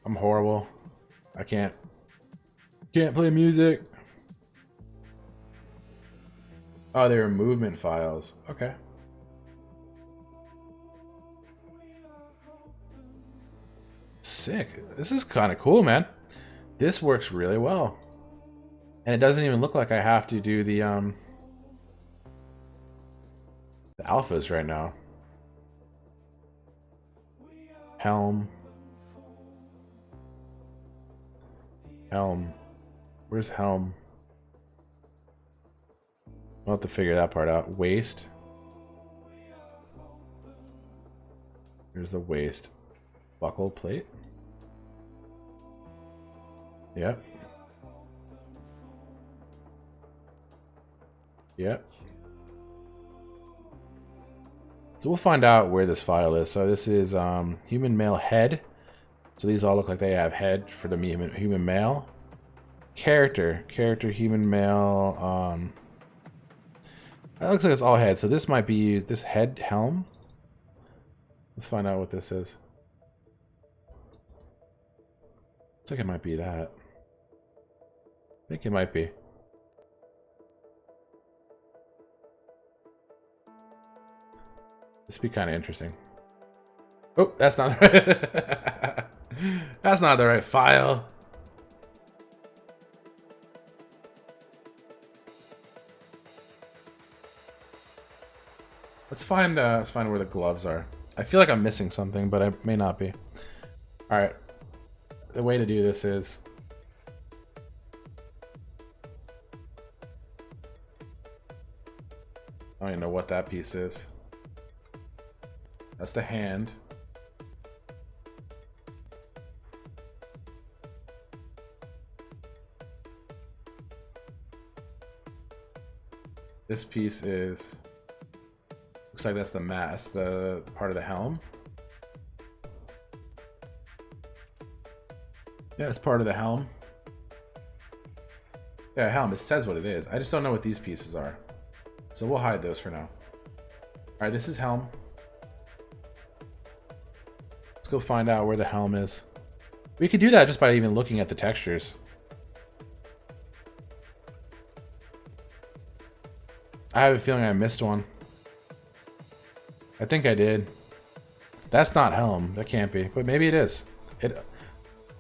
[SPEAKER 1] I'm horrible. I can't play music. Oh, they were movement files. Okay. Sick. This is kind of cool, man. This works really well. And it doesn't even look like I have to do the alphas right now. Helm. Where's Helm? I'll have to figure that part out. Waist. Here's the waist. Buckle plate. Yep. Yep. So we'll find out where this file is. So this is human male head. So these all look like they have head for the human male. Character human male. That looks like it's all head. So this might be this head helm. Let's find out what this is. Looks like it might be that. I think it might be. This would be kind of interesting. Oh, that's not the right. That's not the right file. Let's find where the gloves are. I feel like I'm missing something, but I may not be. All right. The way to do this is I don't even know what that piece is. That's the hand. This piece is, looks like that's the mast, the part of the helm. Yeah, it's part of the helm. Yeah, helm, it says what it is. I just don't know what these pieces are. So we'll hide those for now. Alright, this is helm. Let's go find out where the helm is. We could do that just by even looking at the textures. I have a feeling I missed one. I think I did. That's not helm. That can't be. But maybe it is. It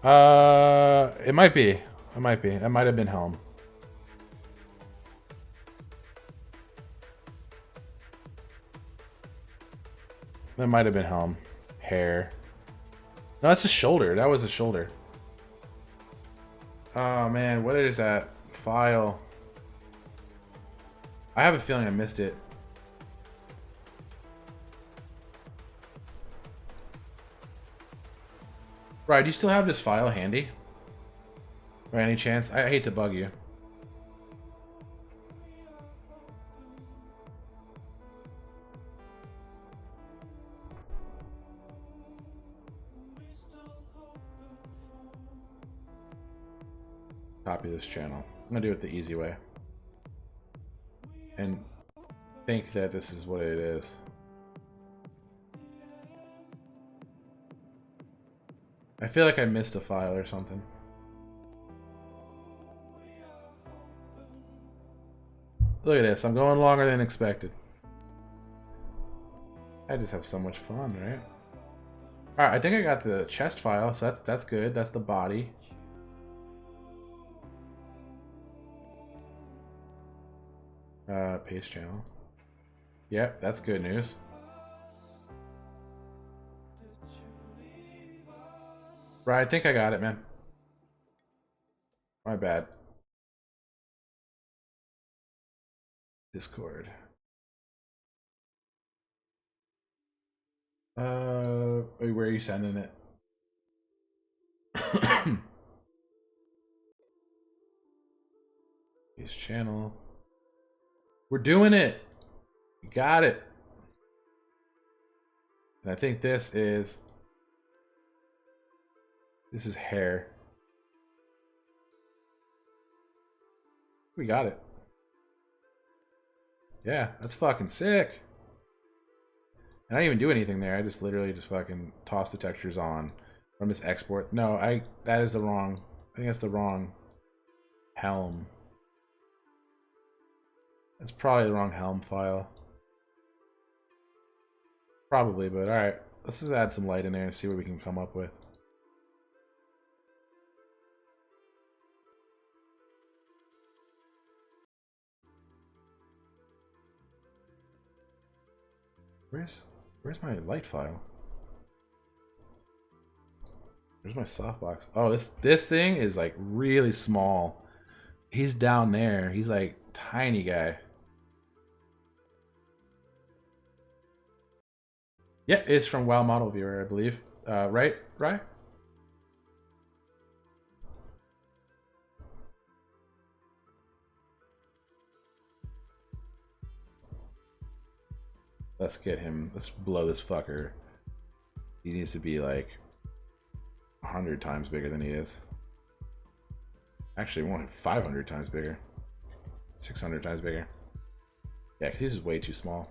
[SPEAKER 1] might be. It might be. That might have been helm. That might have been helm. Hair. No, that's a shoulder. That was a shoulder. Oh man, what is that? File. I have a feeling I missed it. Right, do you still have this file handy? By any chance? I hate to bug you. Copy this channel. I'm gonna do it the easy way. And think that this is what it is. I feel like I missed a file or something. Look at this, I'm going longer than expected. I just have so much fun, right? Alright, I think I got the chest file, so that's good. That's the body. Paste channel. Yep, that's good news. Right, I think I got it, man. My bad. Discord. Where are you sending it? Paste channel. We're doing it. You got it. And I think this is hair. We got it. Yeah, that's fucking sick. And I didn't even do anything there. I just literally just fucking toss the textures on from this export. No, that is the wrong. I think that's the wrong helm. That's probably the wrong helm file. Probably, but alright. Let's just add some light in there and see what we can come up with. Where's my light file? Where's my softbox? Oh, this thing is like really small. He's down there. He's like tiny guy. Yeah, it's from WoW Model Viewer, I believe. Right? Let's get him. Let's blow this fucker. He needs to be like 100 times bigger than he is. Actually, more 500 times bigger. 600 times bigger. Yeah, because he's just way too small.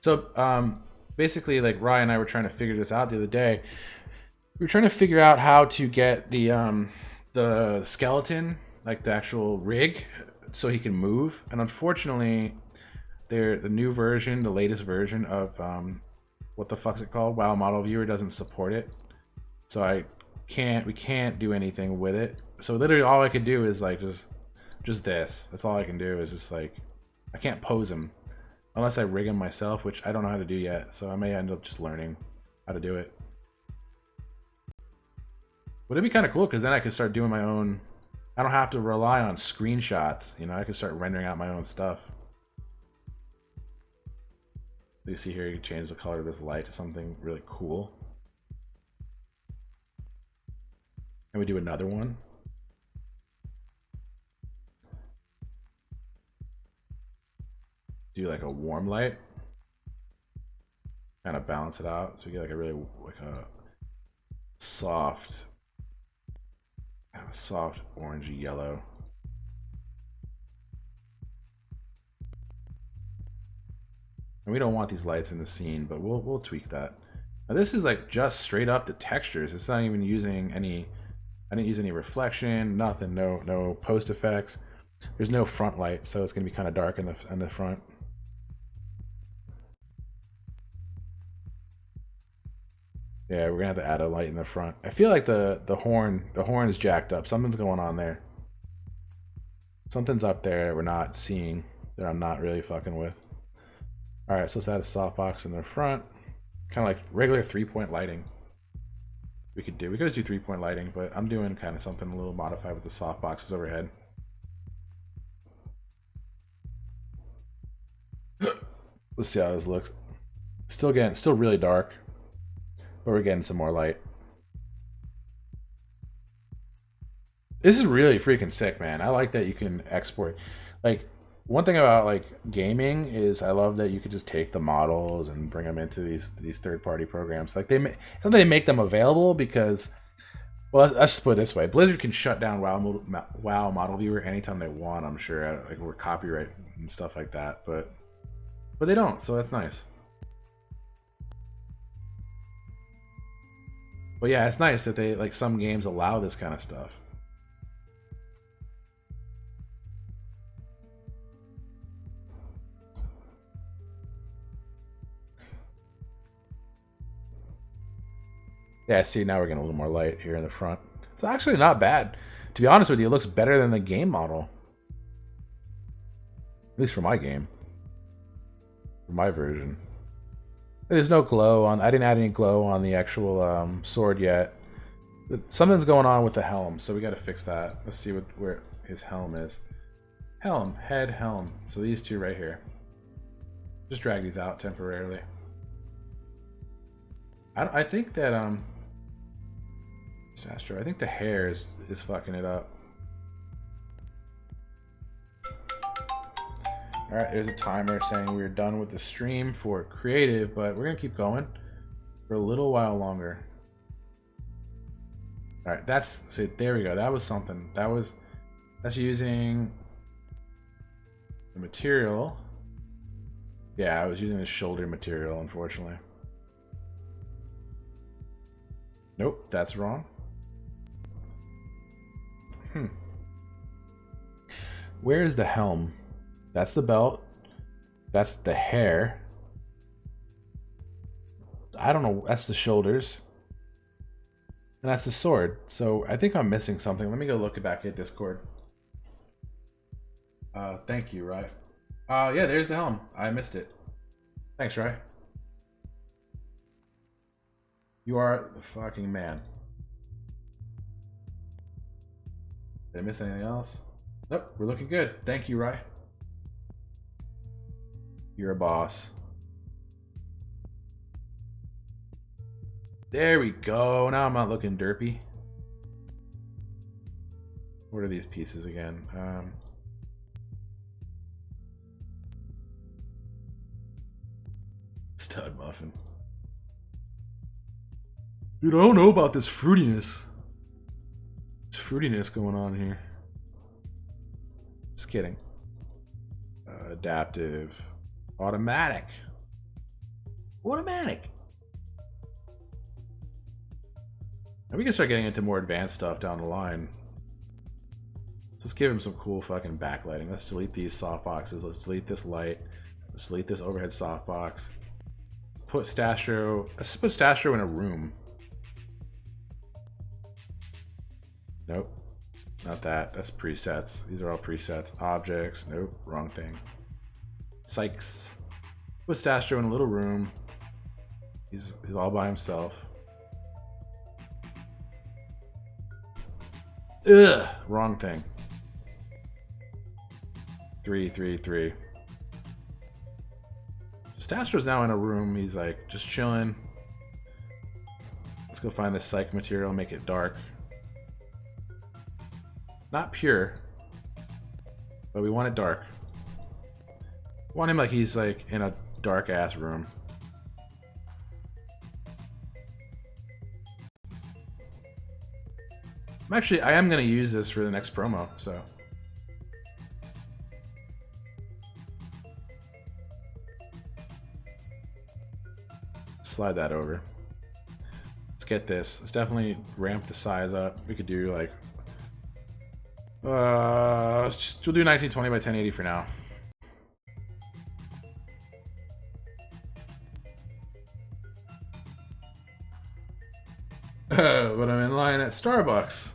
[SPEAKER 1] So, basically, like Ryan and I were trying to figure this out the other day. We were trying to figure out how to get the skeleton, like the actual rig, so he can move. And unfortunately, the new version, the latest version of what the fuck's it called? WoW Model Viewer doesn't support it. So we can't do anything with it. So literally all I could do is like just this. That's all I can do is just like, I can't pose him unless I rig him myself, which I don't know how to do yet. So I may end up just learning how to do it. Would it be kind of cool? Because then I could start doing my own. I don't have to rely on screenshots. You know, I can start rendering out my own stuff. You see here, you can change the color of this light to something really cool. And we do another one. do like a warm light, kind of balance it out, so we get like a really like a soft, kind of soft orangey yellow. And we don't want these lights in the scene, but we'll tweak that. Now this is like just straight up the textures. It's not even using any. I didn't use any reflection, nothing, no post effects. There's no front light, so it's gonna be kind of dark in the front. Yeah, we're gonna have to add a light in the front. I feel like the horn is jacked up. Something's going on there. Something's up there that we're not seeing, that I'm not really fucking with. All right, so let's add a softbox in the front. Kind of like regular 3-point lighting. We could do 3-point lighting, but I'm doing kind of something a little modified with the softboxes overhead. Let's see how this looks. Still really dark, but we're getting some more light. This is really freaking sick, man. I like that you can export. Like, one thing about like gaming is I love that you could just take the models and bring them into these third-party programs. Like they make them available because, well, let's just put it this way: Blizzard can shut down WoW Model Viewer anytime they want. I'm sure, like we're copyright and stuff like that, but they don't, so that's nice. But yeah, it's nice that they, like, some games allow this kind of stuff. Yeah, see, now we're getting a little more light here in the front. It's actually not bad. To be honest with you, it looks better than the game model. At least for my game. For my version. There's no glow on... I didn't add any glow on the actual sword yet. Something's going on with the helm, so we got to fix that. Let's see where his helm is. Helm, head, helm. So these two right here. Just drag these out temporarily. I think that Stastro, I think the hair is fucking it up. All right, there's a timer saying we're done with the stream for creative, but we're gonna keep going for a little while longer. All right, there we go. That was something. That's using the material. Yeah, I was using the shoulder material, unfortunately. Nope, that's wrong. Where is the helm? That's the belt. That's the hair. I don't know. That's the shoulders. And that's the sword. So I think I'm missing something. Let me go look back at Discord. Thank you, Rye. Yeah, there's the helm. I missed it. Thanks, Rye. You are the fucking man. Did I miss anything else? Nope, we're looking good. Thank you, Rye. You're a boss. There we go. Now I'm not looking derpy. What are these pieces again? Stud muffin. Dude, I don't know about this fruitiness. There's fruitiness going on here. Just kidding. Adaptive. Automatic. Automatic. And we can start getting into more advanced stuff down the line. Let's give him some cool fucking backlighting. Let's delete these softboxes. Let's delete this light. Let's delete this overhead softbox. Let's put Stastro in a room. Nope. Not that. That's presets. These are all presets. Objects. Nope. Wrong thing. Sykes. Put Stastro in a little room. He's all by himself. Ugh. Wrong thing. 3, 3, 3. So Stastro's now in a room. He's like just chilling. Let's go find this psych material. Make it dark. Not pure, but we want it dark. want him like he's like in a dark ass room. I am gonna use this for the next promo, so. Slide that over. Let's get this. Let's definitely ramp the size up. We could do like, we'll do 1920 by 1080 for now. But I'm in line at Starbucks.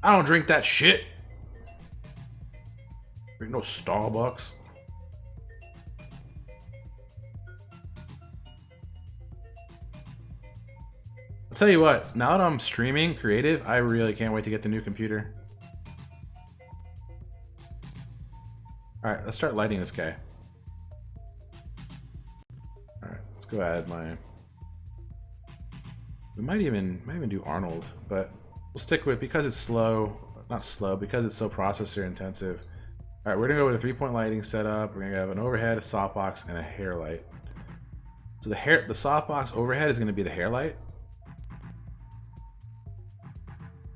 [SPEAKER 1] I don't drink that shit. Drink no Starbucks. I'll tell you what, now that I'm streaming creative, I really can't wait to get the new computer. Alright, let's start lighting this guy. Alright, let's go add my... We might even do Arnold, but we'll stick with, because it's slow, not slow, because it's so processor intensive. Alright, we're gonna go with a 3-point lighting setup. We're gonna have an overhead, a softbox, and a hair light. So the softbox overhead is gonna be the hair light,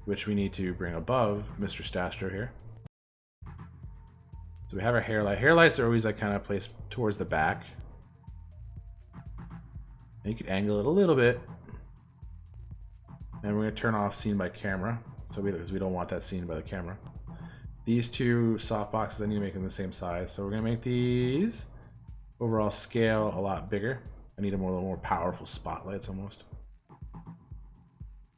[SPEAKER 1] which we need to bring above Mr. Stastro here. So we have our hair light. Hair lights are always like kind of placed towards the back. And you can angle it a little bit. And we're gonna turn off seen by camera, because we don't want that seen by the camera. These two soft boxes, I need to make them the same size. So we're gonna make these overall scale a lot bigger. I need a little more powerful spotlights almost.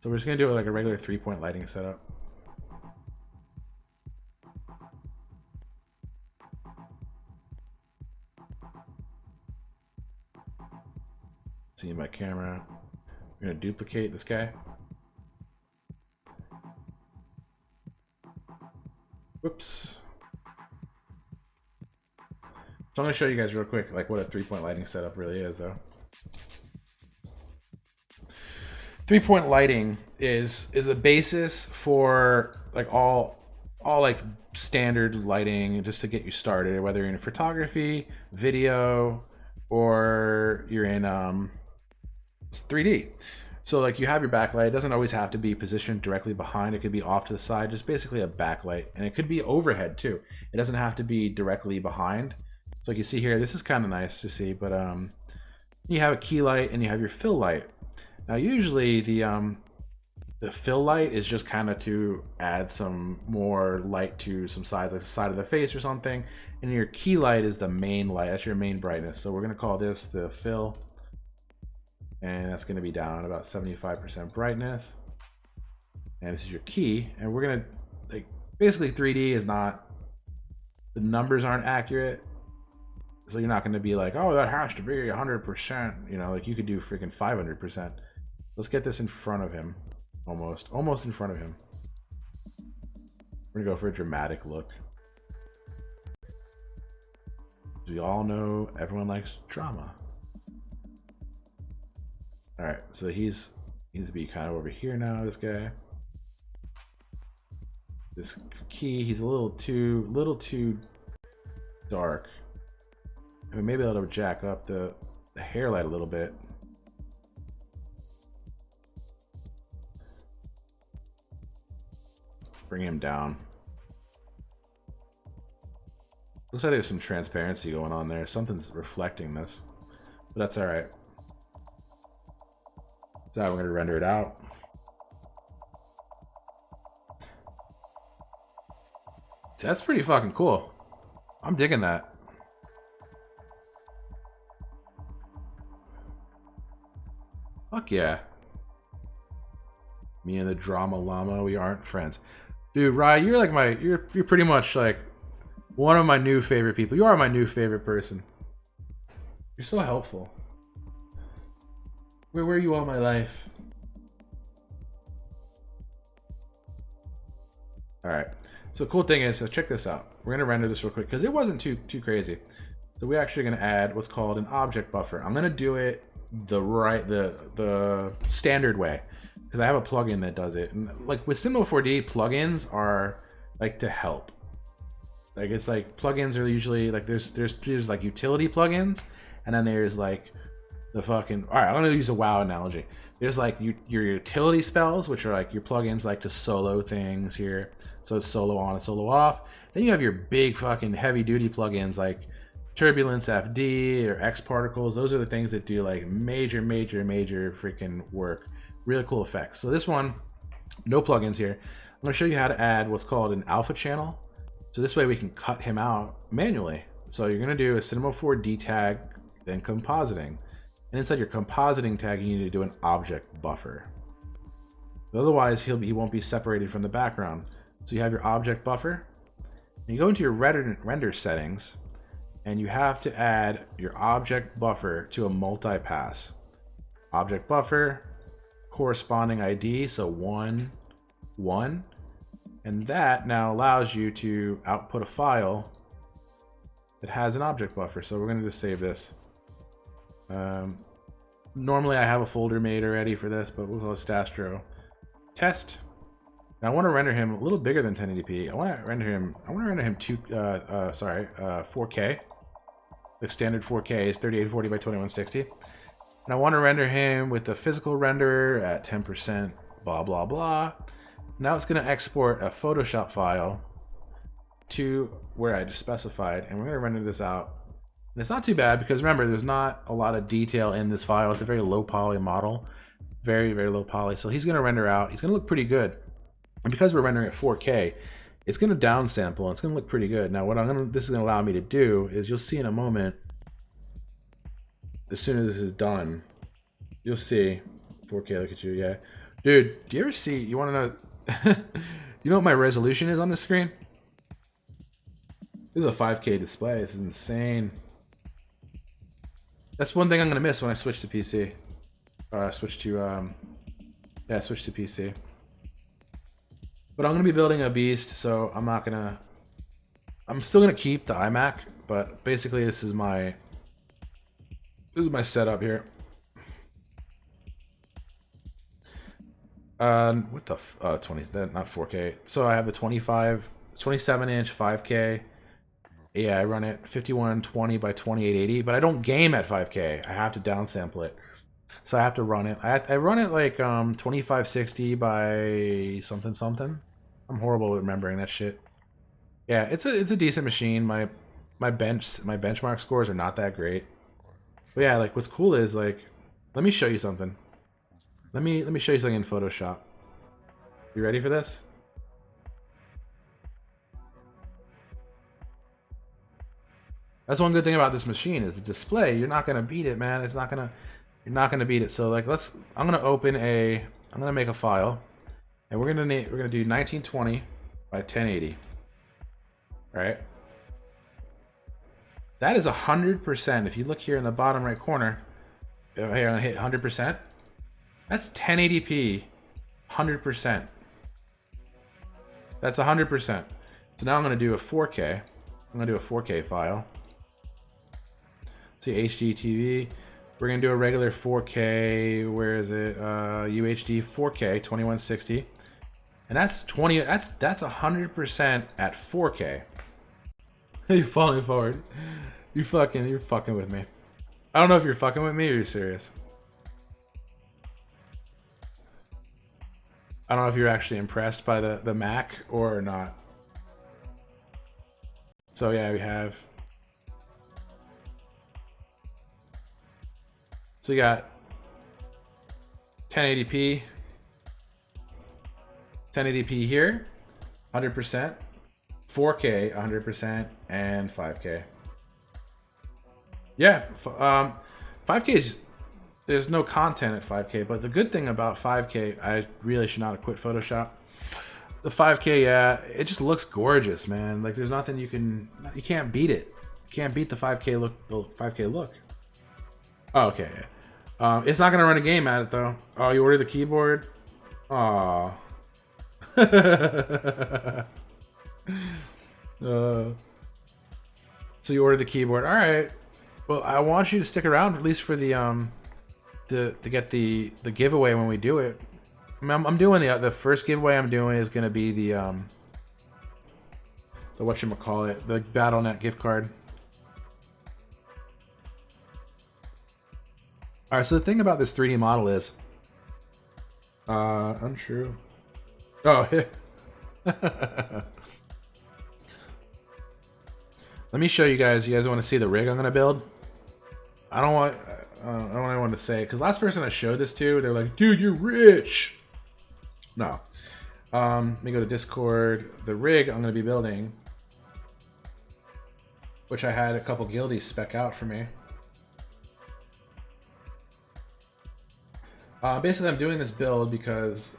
[SPEAKER 1] So we're just gonna do it with like a regular 3-point lighting setup. See my camera. We're gonna duplicate this guy. Whoops. So I'm gonna show you guys real quick like what a 3-point lighting setup really is though. 3-point lighting is a basis for like all like standard lighting just to get you started, whether you're in photography, video, or you're in 3D. So like you have your backlight. It doesn't always have to be positioned directly behind. It could be off to the side, just basically a backlight. And it could be overhead too. It doesn't have to be directly behind. So like you see here, this is kind of nice to see, but you have a key light and you have your fill light. Now usually the fill light is just kind of to add some more light to some sides, like the side of the face or something. And your key light is the main light. That's your main brightness. So we're gonna call this the fill. And that's gonna be down about 75% brightness. And this is your key. And we're gonna, like, basically 3D is not, the numbers aren't accurate. So you're not gonna be like, oh, that has to be 100%. You know, like you could do freaking 500%. Let's get this in front of him. Almost in front of him. We're gonna go for a dramatic look. We all know everyone likes drama. All right, so he needs to be kind of over here now. This guy, this key, he's a little too dark. I mean, maybe I'll jack up the hair light a little bit. Bring him down. Looks like there's some transparency going on there. Something's reflecting this, but that's all right. So we're gonna render it out. So that's pretty fucking cool. I'm digging that. Fuck yeah. Me and the drama llama, we aren't friends. Dude, Rye, you're like you're pretty much like one of my new favorite people. You are my new favorite person. You're so helpful. Where were you all my life? All right. So cool thing is, so check this out. We're gonna render this real quick because it wasn't too crazy. So we're actually gonna add what's called an object buffer. I'm gonna do it the standard way because I have a plugin that does it. And like with Cinema 4D, plugins are like to help. Like it's like plugins are usually like there's like utility plugins, and then there's like the fucking. All right, I'm gonna use a WoW analogy. There's like your utility spells, which are like your plugins like to solo things here. So it's solo on and solo off. Then you have your big fucking heavy duty plugins like Turbulence FD or X Particles. Those are the things that do like major freaking work. Really cool effects. So this one, no plugins here. I'm gonna show you how to add what's called an alpha channel. So this way we can cut him out manually. So you're gonna do a Cinema 4D tag, then compositing. And inside your compositing tag, you need to do an object buffer. Otherwise, he won't be separated from the background. So you have your object buffer. And you go into your render settings, and you have to add your object buffer to a multi-pass. Object buffer, corresponding ID, so 1, 1. And that now allows you to output a file that has an object buffer. So we're gonna just save this. Normally I have a folder made already for this, but we'll call it Stastro test. Now I want to render him a little bigger than 1080p. I want to render him 4K. The standard 4K is 3840 by 2160. And I want to render him with the physical renderer at 10%, blah, blah, blah. Now it's going to export a Photoshop file to where I just specified, and we're going to render this out. And it's not too bad because remember, there's not a lot of detail in this file. It's a very low poly model, very low poly. So he's going to render out. He's going to look pretty good. And because we're rendering at 4K, it's going to downsample and it's going to look pretty good. Now, what this is going to allow me to do is you'll see in a moment, as soon as this is done, you'll see 4K. Look at you, yeah, dude. Do you ever see? You want to know? You know what my resolution is on the screen? This is a 5K display. This is insane. That's one thing I'm gonna miss when I switch to PC. Switch to PC. But I'm gonna be building a beast, so I'm still gonna keep the iMac, but basically this is my setup here. What the 20? Not 4K. So I have the 27-inch 5K. Yeah, I run it 5120 by 2880, but I don't game at 5K. I have to downsample it, so I have to run it. I run it like 2560 by something. I'm horrible at remembering that shit. Yeah, it's a decent machine. My benchmark scores are not that great, but yeah, like what's cool is like, let me show you something. Let me show you something in Photoshop. You ready for this? That's one good thing about this machine is the display. You're not gonna beat it, man. You're not gonna beat it. So like, I'm gonna make a file, and we're gonna do 1920 by 1080. All right. That is 100%. If you look here in the bottom right corner, here I'm gonna hit 100%. That's 1080p, 100%. That's 100%. So now I'm gonna do a 4K. I'm gonna do a 4K file. See HDTV. We're gonna do a regular 4K. Where is it? UHD 4K 2160, and that's 100% at 4K. You're falling forward. You're fucking with me. I don't know if you're fucking with me or you're serious. I don't know if you're actually impressed by the Mac or not. So yeah, we have. So you got 1080p here, 100%, 4K 100%, and 5K. Yeah, 5K is, there's no content at 5K, but the good thing about 5K, I really should not have quit Photoshop. The 5K, yeah, it just looks gorgeous, man. Like there's nothing you can't beat it. You can't beat the 5K look. The 5K look. Oh, okay. Yeah. It's not gonna run a game at it though. Oh, you ordered the keyboard? Aw. So you ordered the keyboard. All right. Well, I want you to stick around at least for the to get the giveaway when we do it. I mean, I'm doing the first giveaway I'm doing is gonna be the the whatchamacallit, the BattleNet gift card. All right, so the thing about this 3D model is, untrue. Oh, let me show you guys. You guys want to see the rig I'm gonna build? I don't want to say it because last person I showed this to, they're like, "Dude, you're rich." No. Let me go to Discord. The rig I'm gonna be building, which I had a couple guildies spec out for me. Basically, I'm doing this build because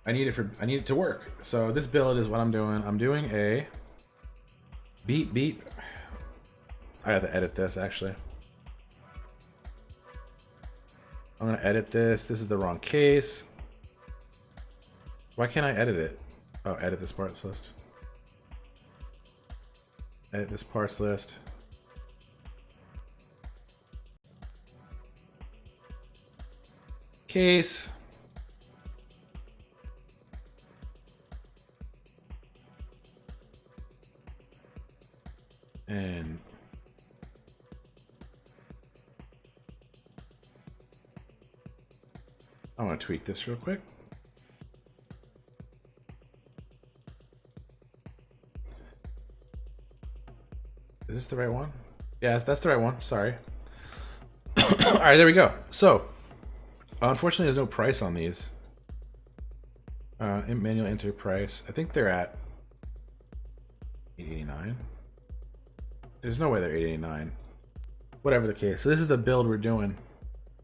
[SPEAKER 1] I need it to work. So this build is what I'm doing. I'm doing a beat. I have to edit this actually. I'm gonna edit this. This is the wrong case. Why can't I edit it? Oh, edit this parts list. Edit this parts list. Case. And I want to tweak this real quick. Is this the right one? Yeah, that's the right one. Sorry. All right, there we go. So, unfortunately, there's no price on these. Manual enter price. I think they're at $8.89. There's no way they're $8.89. Whatever the case. So this is the build we're doing.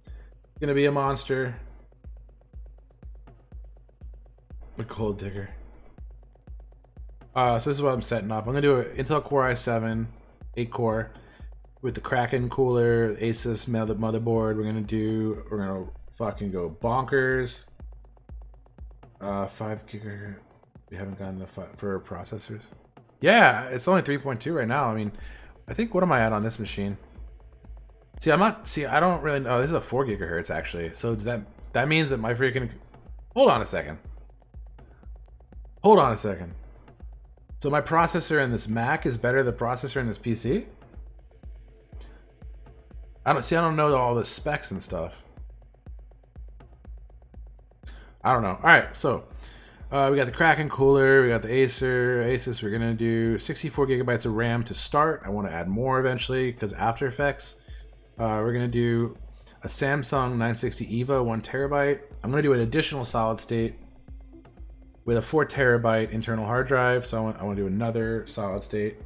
[SPEAKER 1] It's gonna be a monster. A gold digger. So this is what I'm setting up. I'm gonna do an Intel Core i7, 8 core, with the Kraken cooler, Asus motherboard. We're gonna fucking go bonkers. 5 gigahertz. We haven't gotten the for processors. Yeah, it's only 3.2 right now. I mean, I think, what am I at on this machine? See, I don't really know. This is a 4 gigahertz actually. So does that means that my freaking, hold on a second. So my processor in this Mac is better than the processor in this PC? I don't know all the specs and stuff. I don't know. All right, so we got the Kraken cooler, we got the Asus. We're gonna do 64 gigabytes of RAM to start. I want to add more eventually because After Effects. We're gonna do a Samsung 960 EVO 1 terabyte. I'm gonna do an additional solid state with a 4 terabyte internal hard drive. So I want to do another solid state.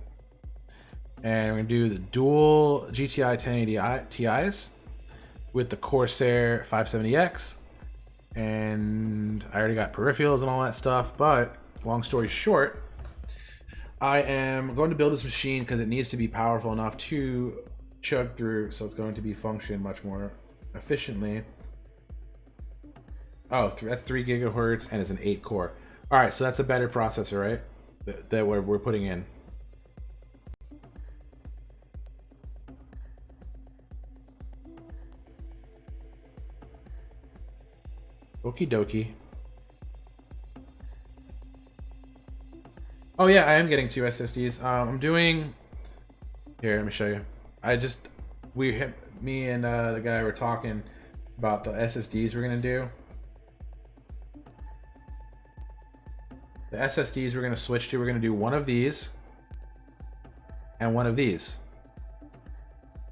[SPEAKER 1] And we're gonna do the dual GTI 1080 Ti's with the Corsair 570X. And I already got peripherals and all that stuff, but long story short, I am going to build this machine because it needs to be powerful enough to chug through, so it's going to be function much more efficiently. Oh, that's 3 gigahertz and it's an 8 core. All right, so that's a better processor, right? That we're putting in. Okie dokie. Oh yeah, I am getting 2 SSDs. I'm doing. Here, let me show you. Me and the guy were talking about the SSDs we're gonna do. The SSDs we're gonna switch to. We're gonna do one of these and one of these.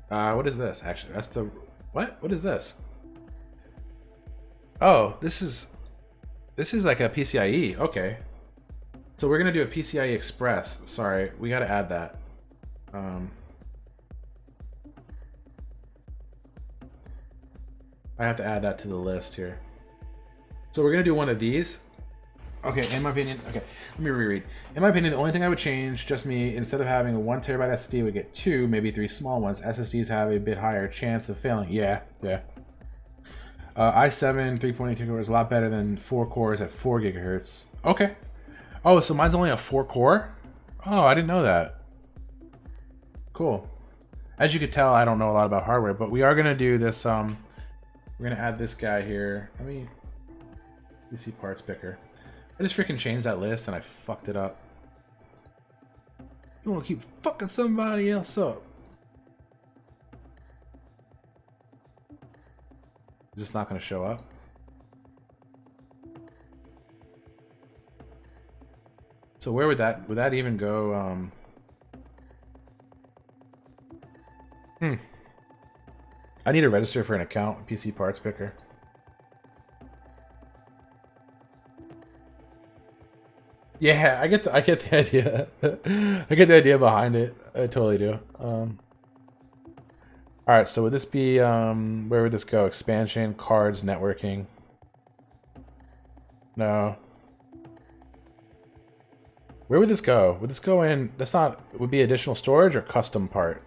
[SPEAKER 1] What is this? Actually, that's the what? What is this? Oh, this is like a PCIe. Okay. So we're gonna do a PCIe Express. Sorry, we gotta add that. I have to add that to the list here. So we're gonna do one of these. Okay, in my opinion, okay, let me reread. In my opinion, the only thing I would change, just me, instead of having a 1 terabyte SSD, we get 2, maybe 3 small ones. SSDs have a bit higher chance of failing. Yeah. i7 3.82 cores, a lot better than 4 cores at 4 gigahertz. Okay. Oh, so mine's only a 4 core? Oh, I didn't know that. Cool. As you could tell, I don't know a lot about hardware, but we are gonna do this. We're gonna add this guy here. Let me see parts picker. I just freaking changed that list and I fucked it up. You want to keep fucking somebody else up. Is this not going to show up? So where would that even go? I need to register for an account, PC parts picker. Yeah, I get the idea. I get the idea behind it. I totally do. All right, so would this be where would this go? Expansion, cards, networking. No. Where would this go? Would this go in? That's not. Would be additional storage or custom part.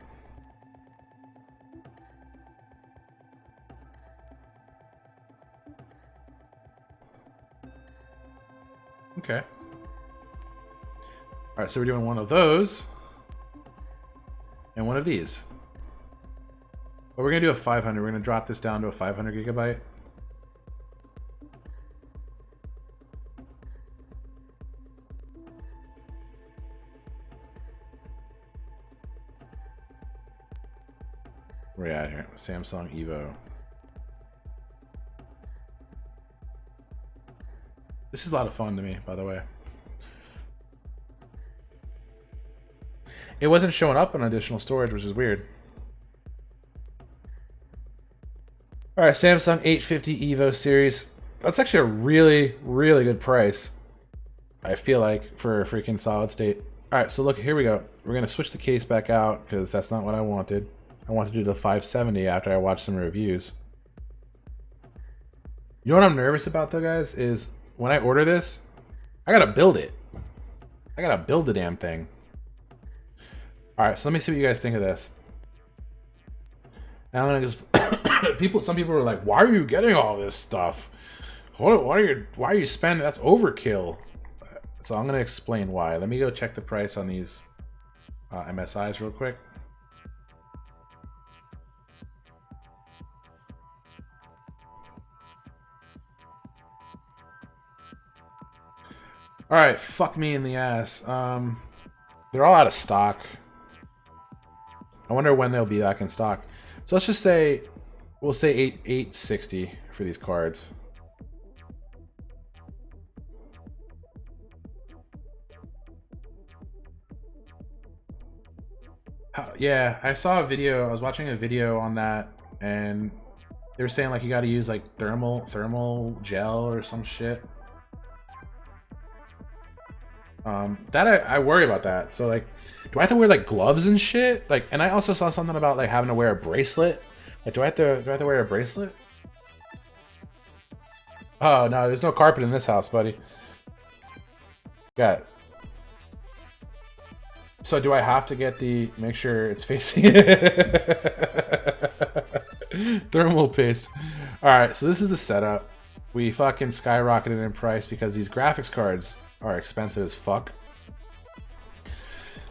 [SPEAKER 1] Okay. All right, so we're doing one of those and one of these. But we're gonna do a 500. We're gonna drop this down to a 500 gigabyte. Where are we at here? Samsung Evo. This is a lot of fun to me, by the way. It wasn't showing up on additional storage, which is weird. All right, Samsung 850 Evo series. That's actually a really, really good price. I feel like for a freaking solid state. All right, so look, here we go. We're gonna switch the case back out because that's not what I wanted. I want to do the 570 after I watch some reviews. You know what I'm nervous about though, guys, is when I order this, I gotta build it. I gotta build the damn thing. All right, so let me see what you guys think of this. And I'm gonna just some people are like, "Why are you getting all this stuff? Why are you spending? That's overkill." So I'm gonna explain why. Let me go check the price on these MSIs real quick. All right, fuck me in the ass. They're all out of stock. I wonder when they'll be back in stock. So let's just say, we'll say 860 for these cards. Yeah, I saw a video. I was watching a video on that, and they were saying like you got to use like thermal gel or some shit. That I worry about that. So like, do I have to wear like gloves and shit? Like, and I also saw something about like having to wear a bracelet. Like, do I have to wear a bracelet? Oh no, there's no carpet in this house, buddy. Got it. So do I have to get make sure it's facing thermal paste? All right, so this is the setup. We fucking skyrocketed in price because these graphics cards are expensive as fuck.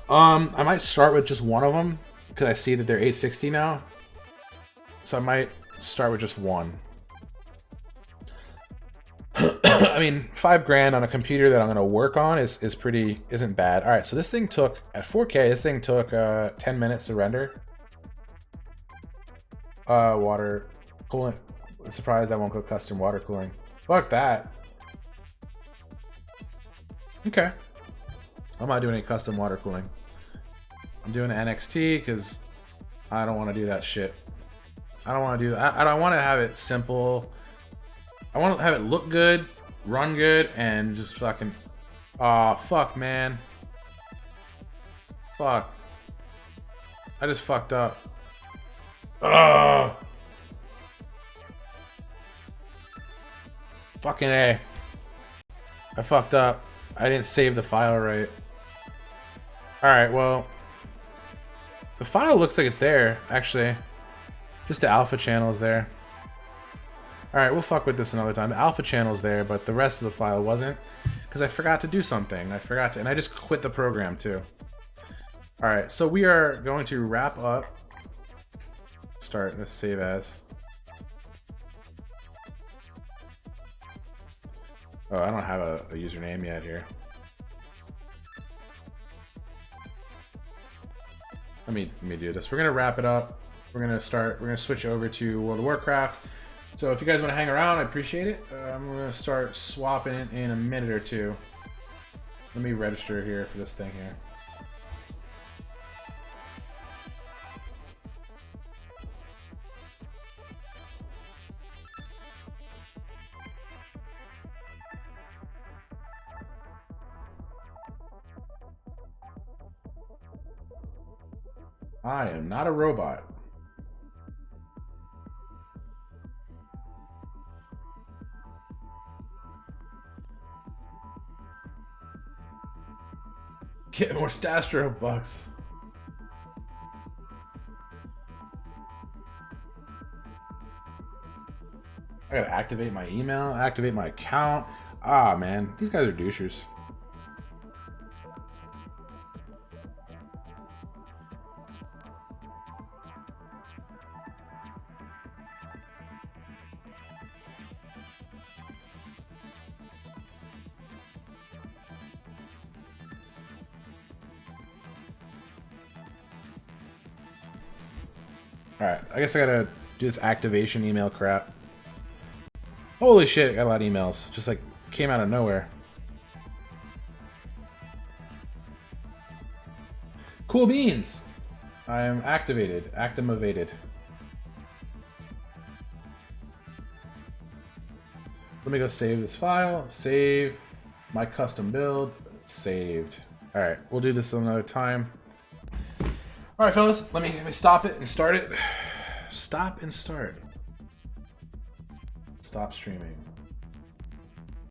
[SPEAKER 1] I might start with just one of them because I see that they're 860 now. So I might start with just one. I mean, $5 on a computer that I'm gonna work on isn't bad. All right, so this thing took at 4K. This thing took 10 minutes to render. Water coolant. I'm surprised I won't go custom water cooling. Fuck that. Okay. I'm not doing any custom water cooling. I'm doing NXT because I don't want to do that shit. I don't want to do that. I don't want to have it simple. I want to have it look good, run good, and just fucking... Aw, fuck, man. Fuck. I just fucked up. Ugh. Fucking A. I fucked up. I didn't save the file right. Alright, well. The file looks like it's there, actually. Just the alpha channel is there. Alright, we'll fuck with this another time. The alpha channel's there, but the rest of the file wasn't. Because I forgot to do something. And I just quit the program too. Alright, so we are going to wrap up. Start this save as. Oh, I don't have a username yet here. let me do this. We're gonna wrap it up. We're gonna switch over to World of Warcraft. So if you guys want to hang around, I appreciate it. I'm gonna start swapping it in a minute or two. Let me register here for this thing here. I am not a robot. Get more Stastro bucks. I gotta activate my email, activate my account. Ah, man, these guys are douchers. Alright, I guess I gotta do this activation email crap. Holy shit, I got a lot of emails. Just like came out of nowhere. Cool beans! I am activated. Activated. Let me go save this file. Save my custom build. Saved. Alright, we'll do this another time. Alright, fellas, let me stop it and start it. Stop and start. Stop streaming.